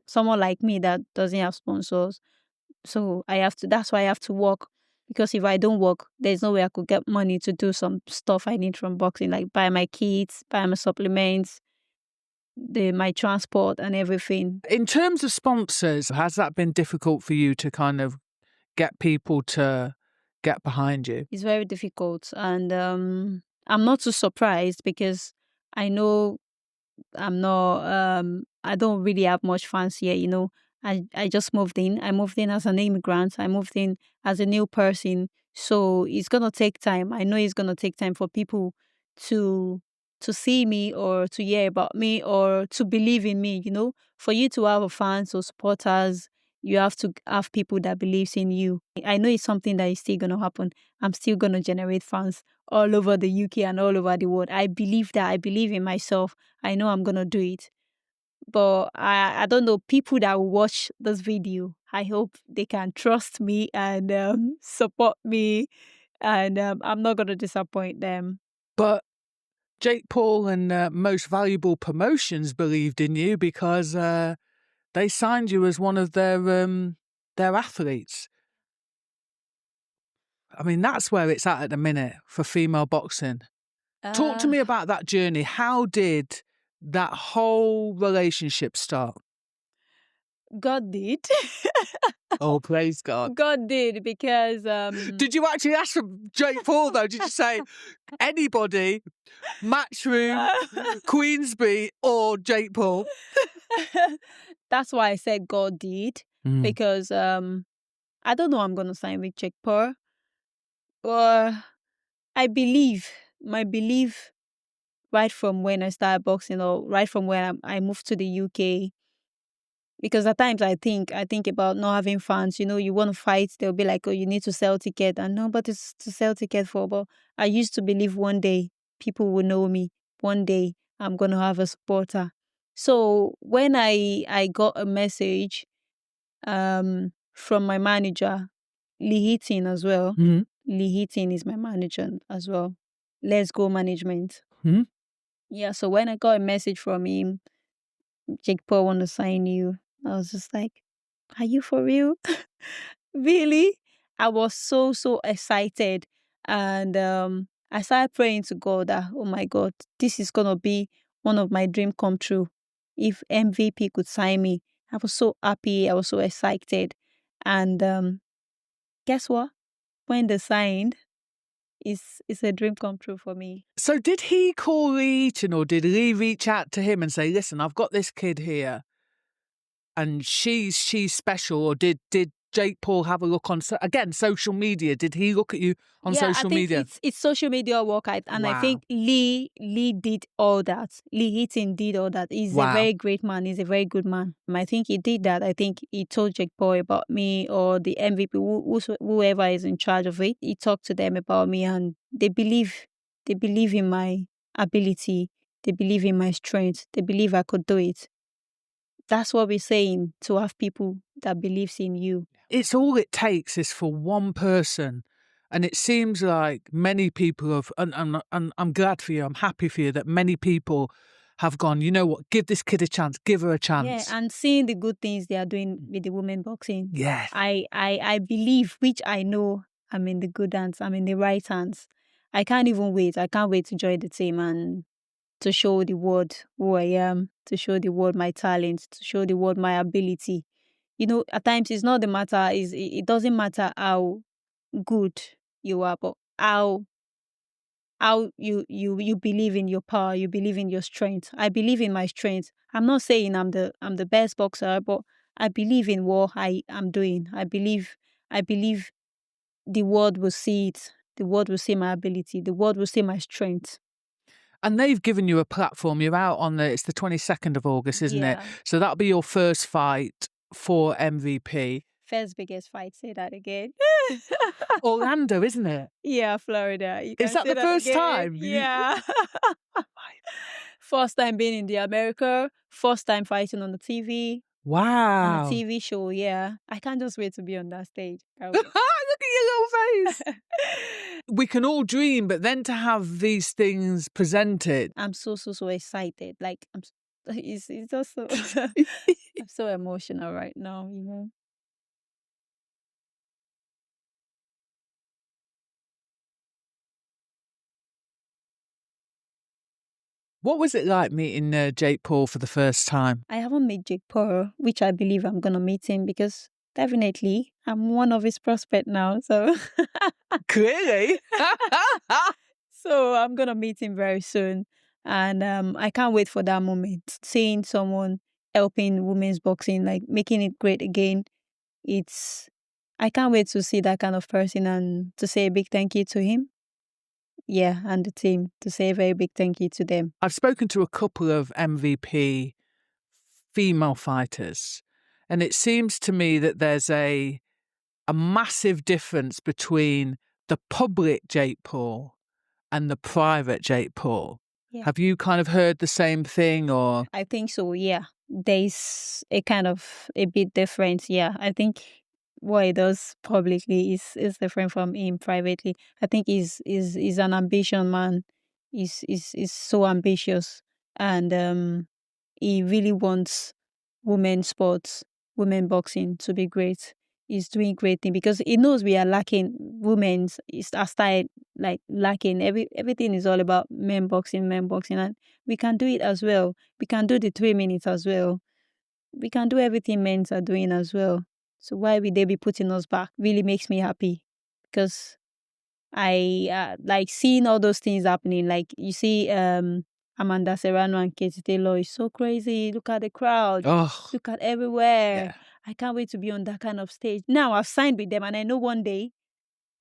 Someone like me that doesn't have sponsors, so that's why I have to work. Because if I don't work, there's no way I could get money to do some stuff I need from boxing, like buy my kits, buy my supplements, my transport and everything. In terms of sponsors, has that been difficult for you to kind of get people to get behind you? It's very difficult, and I'm not too surprised because I know I don't really have much fans here. I just moved in. I moved in as an immigrant. I moved in as a new person. So it's going to take time. I know it's going to take time for people to see me or to hear about me or to believe in me. For you to have fans or supporters, you have to have people that believes in you. I know it's something that is still going to happen. I'm still going to generate fans all over the UK and all over the world. I believe that. I believe in myself. I know I'm going to do it. But I don't know, people that will watch this video, I hope they can trust me and support me, and I'm not going to disappoint them. But Jake Paul and Most Valuable Promotions believed in you because they signed you as one of their athletes. I mean, that's where it's at the minute for female boxing. Talk to me about that journey. How did that whole relationship start? God did. Oh, praise God. God did, because... Did you actually ask for Jake Paul, though? Did you say anybody, Matchroom, Queensby, or Jake Paul? That's why I said God did, because I don't know I'm going to sign with Jake Paul. Or my belief right from when I started boxing, or right from when I moved to the UK, because at times I think about not having fans. You know, you want to fight, they'll be like, oh, you need to sell ticket, and nobody's to sell ticket for. But I used to believe one day people will know me. One day I'm going to have a supporter. So when I got a message from my manager, Lee Heaton as well. Mm-hmm. Lee Heaton is my manager as well. Let's Go Management. Mm-hmm. Yeah, so when I got a message from him, Jake Paul want to sign you, I was just like, are you for real? Really? I was so excited. And I started praying to God that, oh my God, this is going to be one of my dream come true. If MVP could sign me, I was so happy. I was so excited. And guess what? When they signed, it's a dream come true for me. So did he call Lee Heaton, or did Lee reach out to him and say, listen, I've got this kid here and she's special? Or did Jake Paul have a look on, again, social media? Did he look at you on social media? It's social media work. I think Lee did all that. Lee Heaton did all that. He's a very great man. He's a very good man. I think he did that. I think he told Jake Paul about me, or the MVP, whoever is in charge of it. He talked to them about me, and they believe in my ability. They believe in my strength. They believe I could do it. That's what we're saying, to have people that believes in you. It's all it takes is for one person. And it seems like many people have, and I'm glad for you, I'm happy for you that many people have gone, you know what, give this kid a chance, give her a chance. Yeah, and seeing the good things they are doing with the women boxing. Yes. I believe, which I know I'm in the good hands, I'm in the right hands. I can't even wait. I can't wait to join the team and to show the world who I am, to show the world my talent, to show the world my ability. You know, at times it's not the matter, it doesn't matter how good you are, but how you believe in your power, you believe in your strength. I believe in my strength. I'm not saying I'm the best boxer, but I believe in what I am doing. I believe the world will see it. The world will see my ability. The world will see my strength. And they've given you a platform. You're out on it's the 22nd of August, isn't it? So that'll be your first fight for MVP. First biggest fight, say that again. Orlando, isn't it? Yeah, Florida. Is that the first time? Yeah. First time being in the America, first time fighting on the TV. Wow. On a TV show, yeah. I can't just wait to be on that stage. Look at your little face. We can all dream, but then to have these things presented. I'm so excited. Like, it's just so... I'm so emotional right now, you know. What was it like meeting Jake Paul for the first time? I haven't met Jake Paul, which I believe I'm going to meet him, because definitely I'm one of his prospects now. So Clearly. So I'm going to meet him very soon. And I can't wait for that moment. Seeing someone helping women's boxing, like making it great again. I can't wait to see that kind of person and to say a big thank you to him. Yeah, and the team, to say a very big thank you to them. I've spoken to a couple of MVP female fighters, and it seems to me that there's a massive difference between the public Jake Paul and the private Jake Paul. Yeah. Have you kind of heard the same thing, or? I think so, yeah. There's a kind of a bit different, yeah. I think what he does publicly is different from him privately. I think he's an ambition man. He's so ambitious, and he really wants women sports, women boxing to be great. He's doing great thing because he knows we are lacking women's our style, like lacking. Everything is all about men boxing, and we can do it as well. We can do the 3 minutes as well. We can do everything men are doing as well. So why would they be putting us back? Really makes me happy because I like seeing all those things happening. Like you see, Amanda Serrano and Katie Taylor is so crazy. Look at the crowd. Oh, Look at everywhere. yeah. I can't wait to be on that kind of stage. Now I've signed with them, and I know one day I'm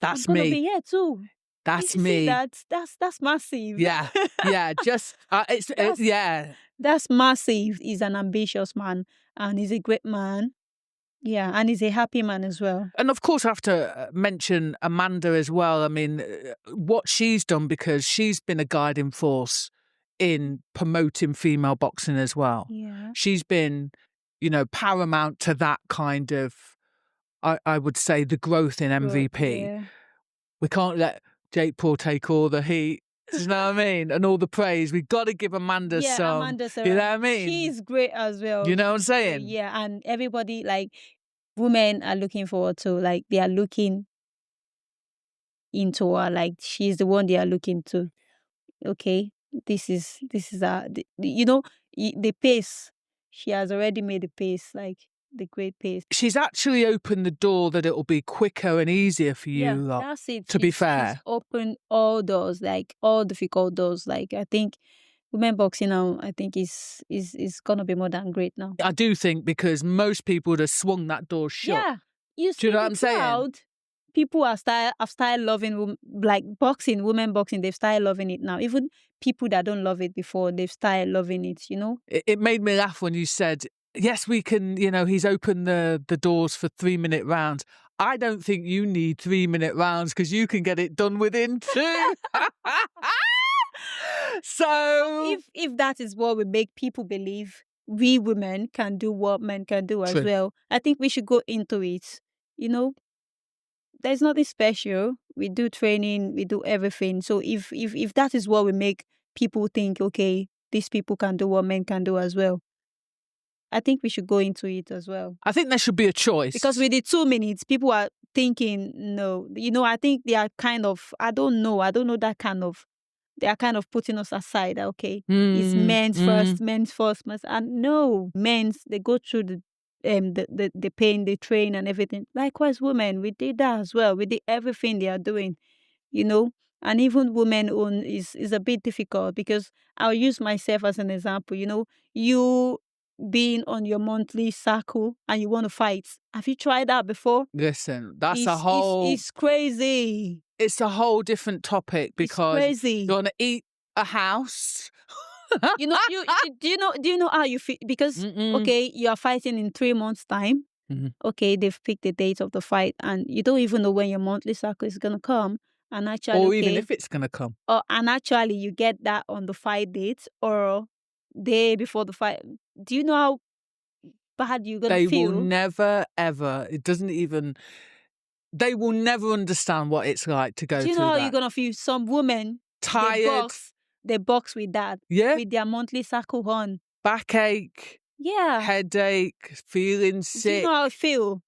That's gonna me. be here too. That's You me. see that's massive. Yeah, yeah. Just yeah. That's massive. He's an ambitious man, and he's a great man. Yeah, and he's a happy man as well. And of course, I have to mention Amanda as well. I mean, what she's done, because she's been a guiding force in promoting female boxing as well. Yeah. She's been, paramount to that kind of, I would say, the growth in MVP. Yeah. We can't let Jake Paul take all the heat. Do you know what I mean? And all the praise. We've got to give Amanda some. Amanda You know what I mean? She's great as well. You know what I'm saying? Yeah, and everybody, like, women are looking forward to, like, they are looking into her, like, she's the one they are looking to. Okay, this is the pace. She has already made the pace, like, the great pace. She's actually opened the door that it'll be quicker and easier for you lot, that's it. to be fair. She's opened all doors, like, all difficult doors. Like, I think women boxing now, I think is gonna be more than great now. I do think, because most people would have swung that door shut. Yeah, you see, do you know what I'm saying? People have started loving like boxing, women boxing. They've started loving it now. Even people that don't love it before, they've started loving it. You know, it made me laugh when you said, yes, we can. He's opened the doors for 3-minute rounds. I don't think you need 3-minute rounds, because you can get it done within 2. So if that is what would make people believe we women can do what men can do as well, I think we should go into it. There's nothing special. We do training, we do everything. So if that is what we make people think, okay, these people can do what men can do as well, I think we should go into it as well. I think there should be a choice. Because with the 2 minutes, people are thinking, no, I think they are kind of, I don't know that kind of, they are kind of putting us aside. Okay, it's men's first, and no, men's, they go through the pain, they train and everything. Likewise, women, we did that as well. We did everything they are doing, and even women own is a bit difficult, because I'll use myself as an example. You being on your monthly cycle and you want to fight. Have you tried that before? Listen, that's it's crazy. It's a whole different topic, because it's crazy. You want to eat a house. Do you know how you feel? Because okay, you are fighting in 3 months' time. Mm-hmm. Okay, they've picked the date of the fight, and you don't even know when your monthly cycle is gonna come. And actually, or even if it's gonna come. And actually, you get that on the fight date or day before the fight. Do you know how bad you're gonna feel? They will never ever. It doesn't even. They will never understand what it's like to go through that. Do you know how you're gonna feel? Some women tired. They box with that. Yeah. With their monthly cycle on. Backache. Yeah. Headache. Feeling sick. Do you know how I feel?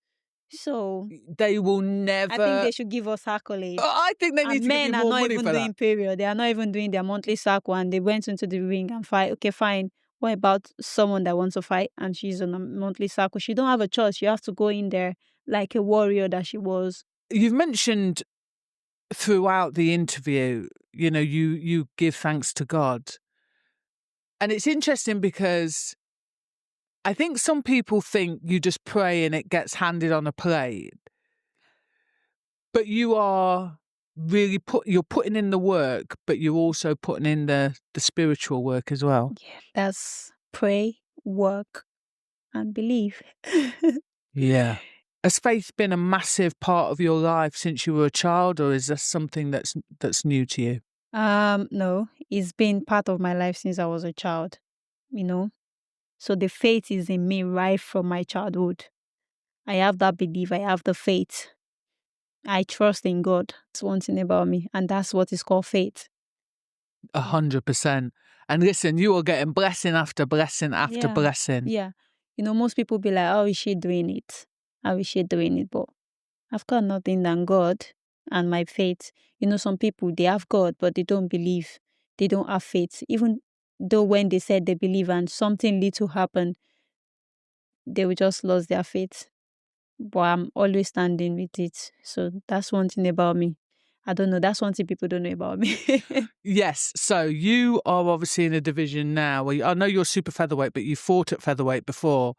So they will never. I think they should give us accolades. I think they need to give you more money for that. Men are not even doing period. They are not even doing their monthly cycle, and they went into the ring and fight. Okay, fine. What about someone that wants to fight and she's on a monthly cycle? She don't have a choice. You have to go in there like a warrior that she was. You've mentioned throughout the interview, you give thanks to God. And it's interesting because I think some people think you just pray and it gets handed on a plate. But you are really you're putting in the work, but you're also putting in the spiritual work as well. Yeah, that's pray, work, and believe. Yeah. Has faith been a massive part of your life since you were a child, or is this something that's new to you? No, it's been part of my life since I was a child, So the faith is in me right from my childhood. I have that belief, I have the faith. I trust in God. That's one thing about me, and that's what is called faith. 100%. And listen, you are getting blessing after blessing after Yeah. blessing. Yeah. Most people be like, how is she doing it? How is she doing it? But I've got nothing than God and my faith. Some people, they have God, but they don't believe. They don't have faith. Even though when they said they believe and something little happened, they will just lose their faith. But I'm always standing with it. So that's one thing about me. I don't know. That's one thing people don't know about me. Yes. So you are obviously in a division now where I know you're super featherweight, but you fought at featherweight before.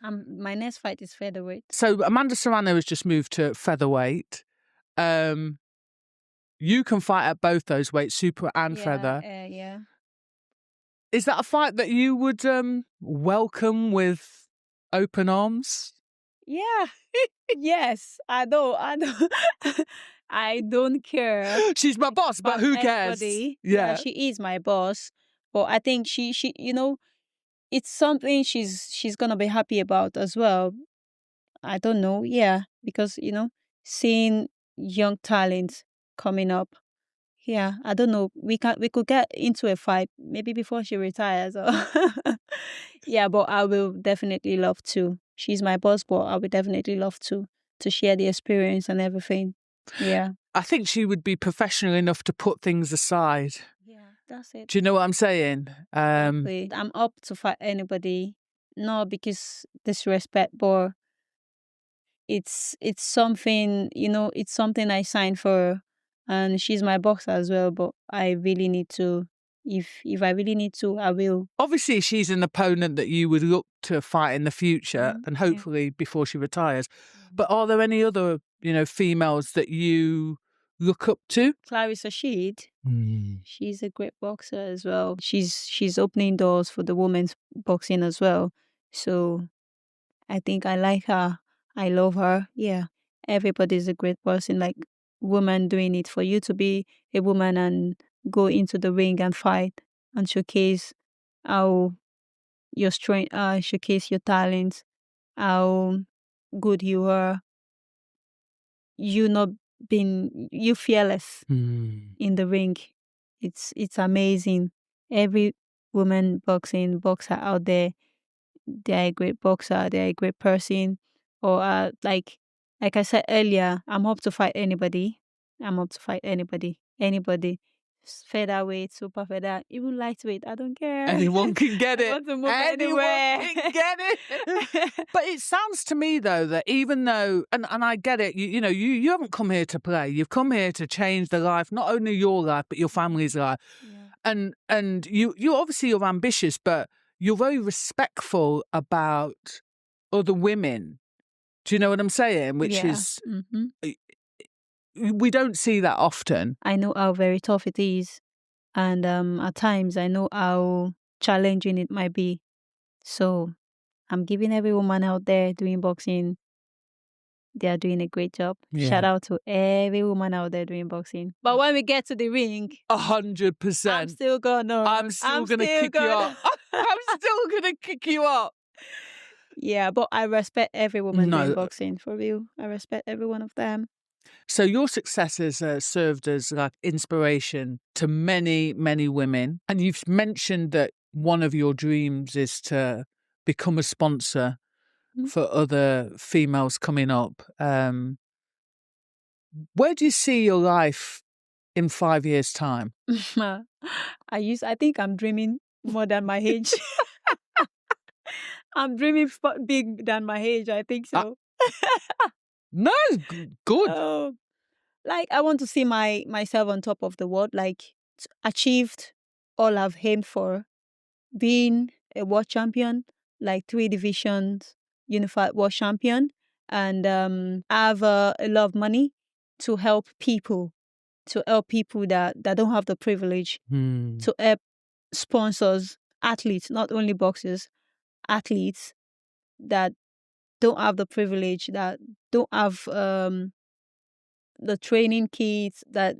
My next fight is featherweight. So Amanda Serrano has just moved to featherweight. You can fight at both those weights, super and feather. Yeah. Is that a fight that you would welcome with open arms? Yeah. Yes, I know. I don't care. She's my boss, but who cares? Anybody. Yeah. She is my boss. But I think she it's something she's gonna be happy about as well. I don't know, yeah. Because, seeing young talent coming up. Yeah, I don't know. We could get into a fight maybe before she retires. Or yeah, but I will definitely love to. She's my boss, but I would definitely love to share the experience and everything. Yeah. I think she would be professional enough to put things aside. Yeah, that's it. Do you know what I'm saying? Exactly. I'm up to fight anybody, not because disrespect, but it's something, it's something I signed for, and she's my boxer as well. But I really need to, if I really need to, I will. Obviously, she's an opponent that you would look to fight in the future, and Yeah. hopefully before she retires. But are there any other, females that you look up to? Clarissa Sheed, she's a great boxer as well. She's opening doors for the women's boxing as well. So I think I like her. I love her. Yeah. Everybody's a great person. Like, woman doing it, for you to be a woman and go into the ring and fight and showcase how your strength, showcase your talents, how good you are. You fearless in the ring. It's amazing. Every woman boxer out there, they're a great boxer, they're a great person. Or like I said earlier, I'm up to fight anybody. I'm up to fight anybody. Anybody. Featherweight, super feather, even lightweight, I don't care. Anyone can get it. I want to move Anyone anywhere. can get it. But it sounds to me though that even though, and I get it, you haven't come here to play. You've come here to change the life, not only your life but your family's life. Yeah. And you obviously you're ambitious, but you're very respectful about other women. Do you know what I'm saying? Which is, we don't see that often. I know how very tough it is. And at times, I know how challenging it might be. So I'm giving every woman out there doing boxing, they are doing a great job. Yeah. Shout out to every woman out there doing boxing. But when we get to the ring, 100%. I'm still gonna kick you up. I'm still gonna kick you up. Yeah, but I respect every woman doing boxing, for real. I respect every one of them. So your success has served as like inspiration to many, many women. And you've mentioned that one of your dreams is to become a sponsor for other females coming up. Where do you see your life in 5 years' time? I think I'm dreaming more than my age. I'm dreaming big than my age, I think so. No, good. Like, I want to see myself on top of the world, like achieved all I've aimed for, being a world champion, like 3 divisions, unified world champion, and have a lot of money to help people that don't have the privilege, to help sponsors, athletes, not only boxers, athletes that don't have the privilege, that don't have the training kits, that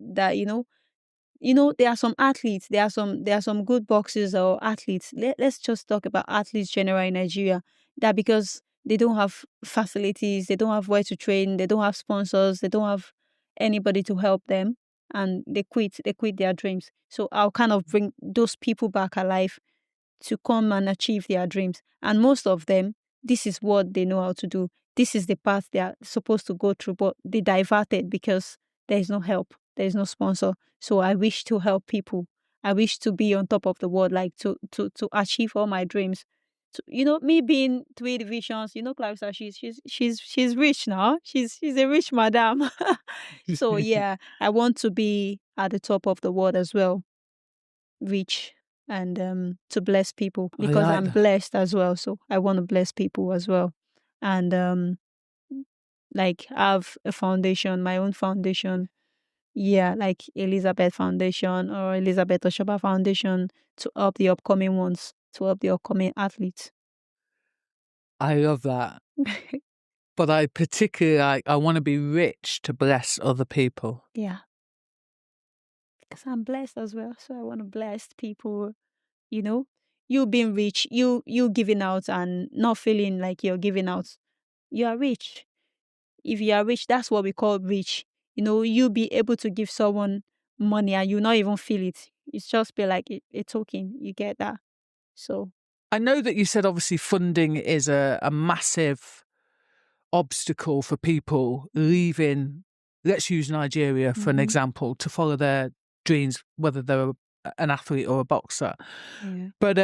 there are some athletes, there are some good boxers or athletes. Let's just talk about athletes generally in Nigeria, that because they don't have facilities, they don't have where to train, they don't have sponsors, they don't have anybody to help them, and they quit their dreams. So I'll kind of bring those people back alive to come and achieve their dreams. And most of them, this is what they know how to do. This is the path they are supposed to go through, but they diverted because there is no help, there is no sponsor. So I wish to help people. I wish to be on top of the world, like to achieve all my dreams. Me being three divisions, Clarissa, she's rich now. She's a rich madam. So yeah, I want to be at the top of the world as well, rich, and to bless people, I because like I'm that. blessed as well. So I want to bless people as well, and like have a foundation, my own foundation. Yeah, like Elizabeth Foundation or Elizabeth Oshoba Foundation, to help the upcoming ones, to help the upcoming athletes. I love that. But I particularly I want to be rich to bless other people. Yeah, because I'm blessed as well. So I want to bless people. You being rich, you giving out and not feeling like you're giving out. You are rich. If you are rich, that's what we call rich. You be able to give someone money and you not even feel it. It's just be like a token. You get that? So I know that you said obviously funding is a massive obstacle for people leaving, let's use Nigeria for an example, to follow their dreams, whether they're an athlete or a boxer. yeah. But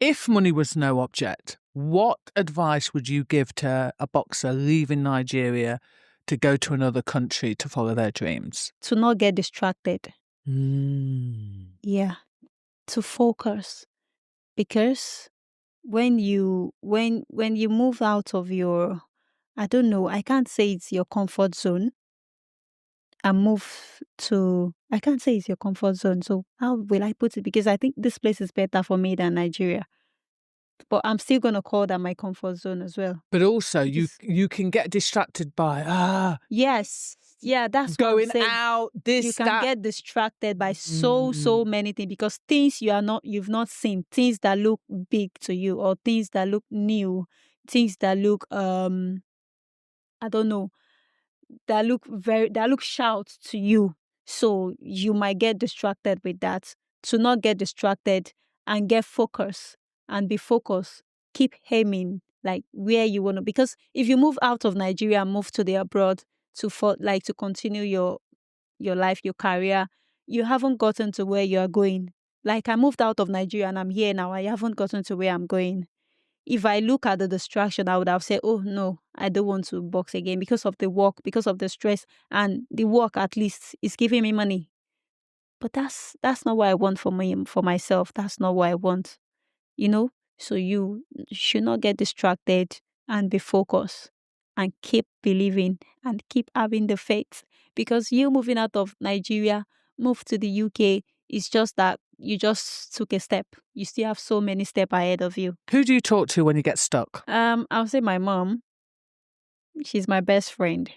if money was no object, what advice would you give to a boxer leaving Nigeria to go to another country to follow their dreams? To not get distracted. Mm. Yeah. To focus. Because when you move out of your, I don't know, I can't say it's your comfort zone, and move to, I can't say it's your comfort zone. So how will I put it? Because I think this place is better for me than Nigeria. But I'm still going to call that my comfort zone as well. But also, Because, you can get distracted by yes, yeah, that's what I'm going saying. out, this, You can that. get distracted by so many things, because things you've not seen, things that look big to you, or things that look new, things that look I don't know, that look shout to you. So you might get distracted with that. To not get distracted and get focused and be focused, keep aiming like where you want to. Because if you move out of Nigeria and move to the abroad to continue your life, your career, you haven't gotten to where you are going. Like I moved out of Nigeria and I'm here now. I haven't gotten to where I'm going. If I look at the distraction, I would have said, oh no, I don't want to box again because of the work, because of the stress. And the work at least is giving me money. But that's not what I want for me, for myself. That's not what I want. So you should not get distracted and be focused and keep believing and keep having the faith, because you moving out of Nigeria, move to the UK, it's just that you just took a step. You still have so many steps ahead of you. Who do you talk to when you get stuck? I'll say my mom. She's my best friend.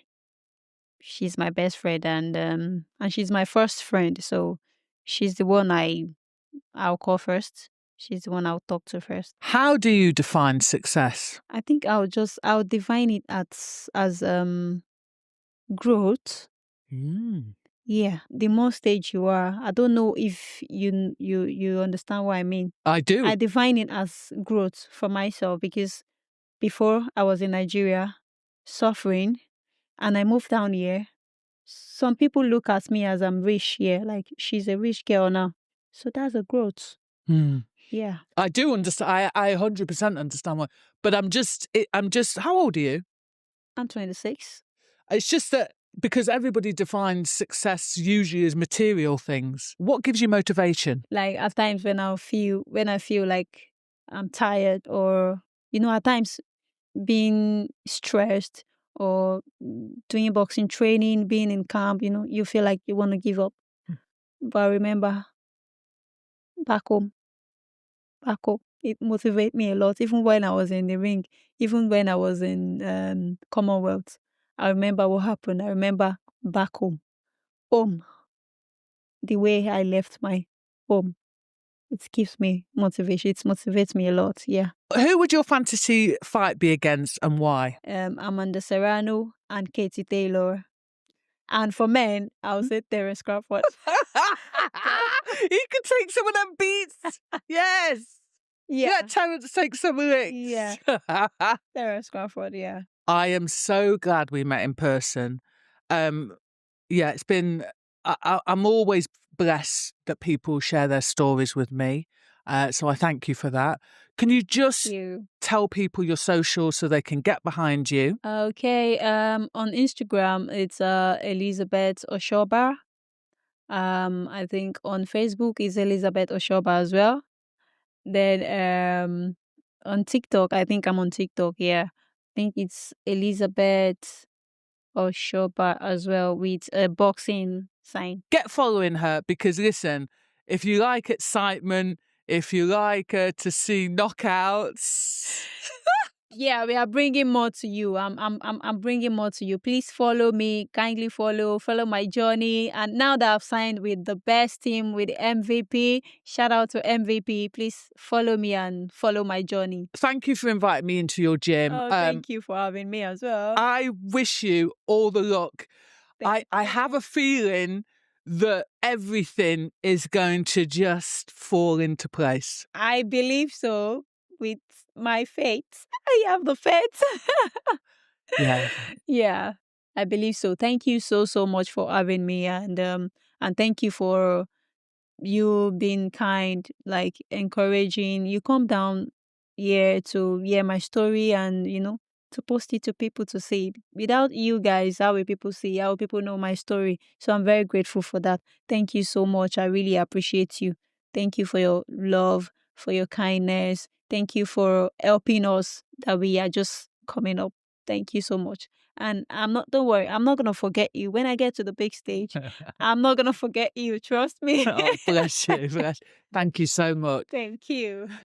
She's my best friend, and she's my first friend. So she's the one I'll call first. She's the one I'll talk to first. How do you define success? I think I'll define it as growth. Yeah, the more stage you are. I don't know if you understand what I mean. I do. I define it as growth for myself, because before I was in Nigeria suffering, and I moved down here. Some people look at me as I'm rich here, like she's a rich girl now. So that's a growth. Yeah. I do understand. I 100% understand why. But I'm just, how old are you? I'm 26. It's just that because everybody defines success usually as material things. What gives you motivation? Like at times when I feel like I'm tired, or, at times being stressed, or doing boxing training, being in camp, you feel like you want to give up. But remember, back home, it motivates me a lot. Even when I was in the ring, even when I was in Commonwealth, I remember what happened. I remember back home. the way I left my home. It gives me motivation. It motivates me a lot. Yeah. Who would your fantasy fight be against and why? Amanda Serrano and Katie Taylor. And for men, I'll say Terence Crawford. He could take some of them beats. Yes. Yeah. Terence take some licks. Yeah. Terence Crawford, yeah. I am so glad we met in person. It's been... I'm always blessed that people share their stories with me. So I thank you for that. Can you just tell people your socials so they can get behind you? Okay. On Instagram, it's Elizabeth Oshoba. I think on Facebook is Elizabeth Oshoba as well. Then on TikTok, I think I'm on TikTok. Yeah, I think it's Elizabeth Oshoba as well with a boxing sign. Get following her because listen, if you like excitement, if you like to see knockouts. Yeah, we are bringing more to you. I'm bringing more to you. Please follow me. Kindly follow my journey. And now that I've signed with the best team, with MVP, shout out to MVP. Please follow me and follow my journey. Thank you for inviting me into your gym. Oh, thank you for having me as well. I wish you all the luck. I have a feeling that everything is going to just fall into place. I believe so. With my faith, I have the faith. Yeah, I believe so. Thank you so much for having me, and thank you for you being kind, like encouraging. You come down here to hear my story and to post it to people to see. Without you guys, how will people see? How will people know my story? So I'm very grateful for that. Thank you so much. I really appreciate you. Thank you for your love, for your kindness. Thank you for helping us that we are just coming up. Thank you so much. And don't worry, I'm not going to forget you. When I get to the big stage, I'm not going to forget you. Trust me. Oh, bless you. Thank you so much. Thank you.